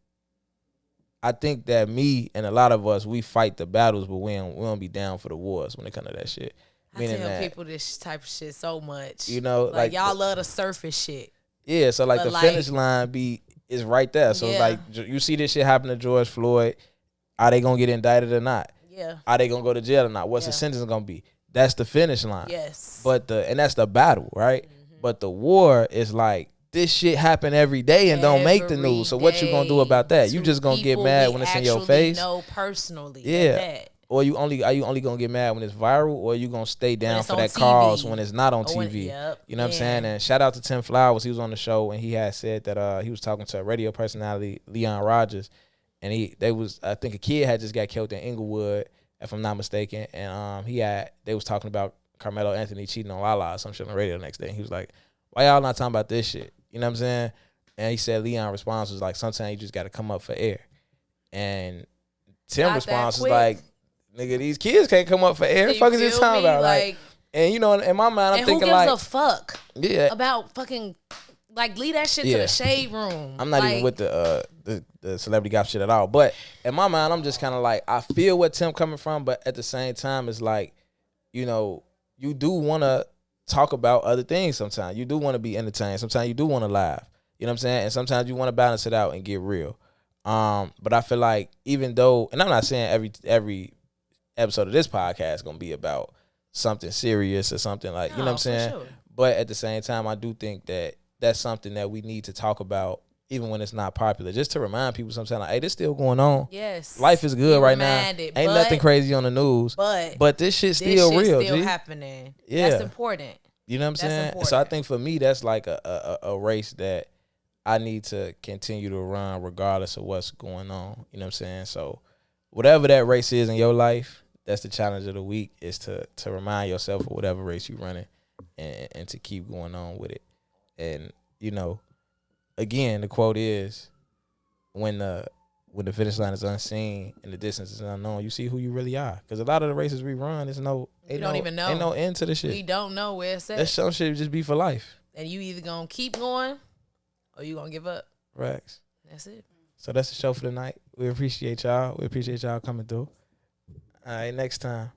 S1: I think that me and a lot of us, we fight the battles, but we don't be down for the wars when it comes to that shit.
S2: I tell people this type of shit so much.
S1: You know,
S2: like y'all love the surface shit.
S1: Yeah, so like the finish line is right there. So like you see this shit happen to George Floyd. Are they gonna get indicted or not?
S2: Yeah.
S1: Are they gonna go to jail or not? What's the sentence gonna be? That's the finish line.
S2: Yes.
S1: But and that's the battle, right? But the war is like this shit happen every day and don't make the news. So what you gonna do about that? You just gonna get mad when it's in your face?
S2: No, personally.
S1: Yeah. Or are you only gonna get mad when it's viral, or are you gonna stay down for that
S2: TV.
S1: cause when it's not on TV? You know what I'm saying?
S2: Yeah.
S1: And shout out to Tim Flowers. He was on the show and he had said that he was talking to a radio personality, Leon Rogers, and I think a kid had just got killed in Inglewood, if I'm not mistaken, and they was talking about Carmelo Anthony cheating on Lala or some shit on the radio the next day. And he was like, "Why y'all not talking about this shit?" You know what I'm saying? And he said Leon's response was like, "Sometimes you just got to come up for air." And Tim's response was like, "Nigga, these kids can't come up for air. What the fuck is this talking about?" Like, and you know, in my mind, I'm thinking like,
S2: who gives a fuck?
S1: Yeah,
S2: about fucking like leave that shit to the shade room.
S1: I'm not even with the celebrity gossip shit at all. But in my mind, I'm just kind of like, I feel where Tim coming from, but at the same time, it's like, you know, you do want to talk about other things sometimes. You do want to be entertained. Sometimes you do want to laugh. You know what I'm saying? And sometimes you want to balance it out and get real. But I feel like even though, and I'm not saying every episode of this podcast is going to be about something serious or something like, you know what I'm saying? Sure. But at the same time, I do think that that's something that we need to talk about even when it's not popular, just to remind people sometimes like, hey, this still going on.
S2: Yes.
S1: Life is good right now. Ain't nothing crazy on the news. But this shit's still real.
S2: This shit's still happening.
S1: Yeah.
S2: That's important.
S1: You know what I'm saying? Important. So I think for me, that's like a race that I need to continue to run regardless of what's going on. You know what I'm saying? So whatever that race is in your life, that's the challenge of the week, is to remind yourself of whatever race you're running and to keep going on with it. And, you know, again, the quote is, when the finish line is unseen and the distance is unknown, you see who you really are. Because a lot of the races we run, we don't even know. Ain't no end to the shit.
S2: We don't know where it's at.
S1: That some shit just be for life.
S2: And you either gonna keep going or you gonna give up.
S1: Rex.
S2: That's it.
S1: So that's the show for tonight. We appreciate y'all. We appreciate y'all coming through. All right, next time.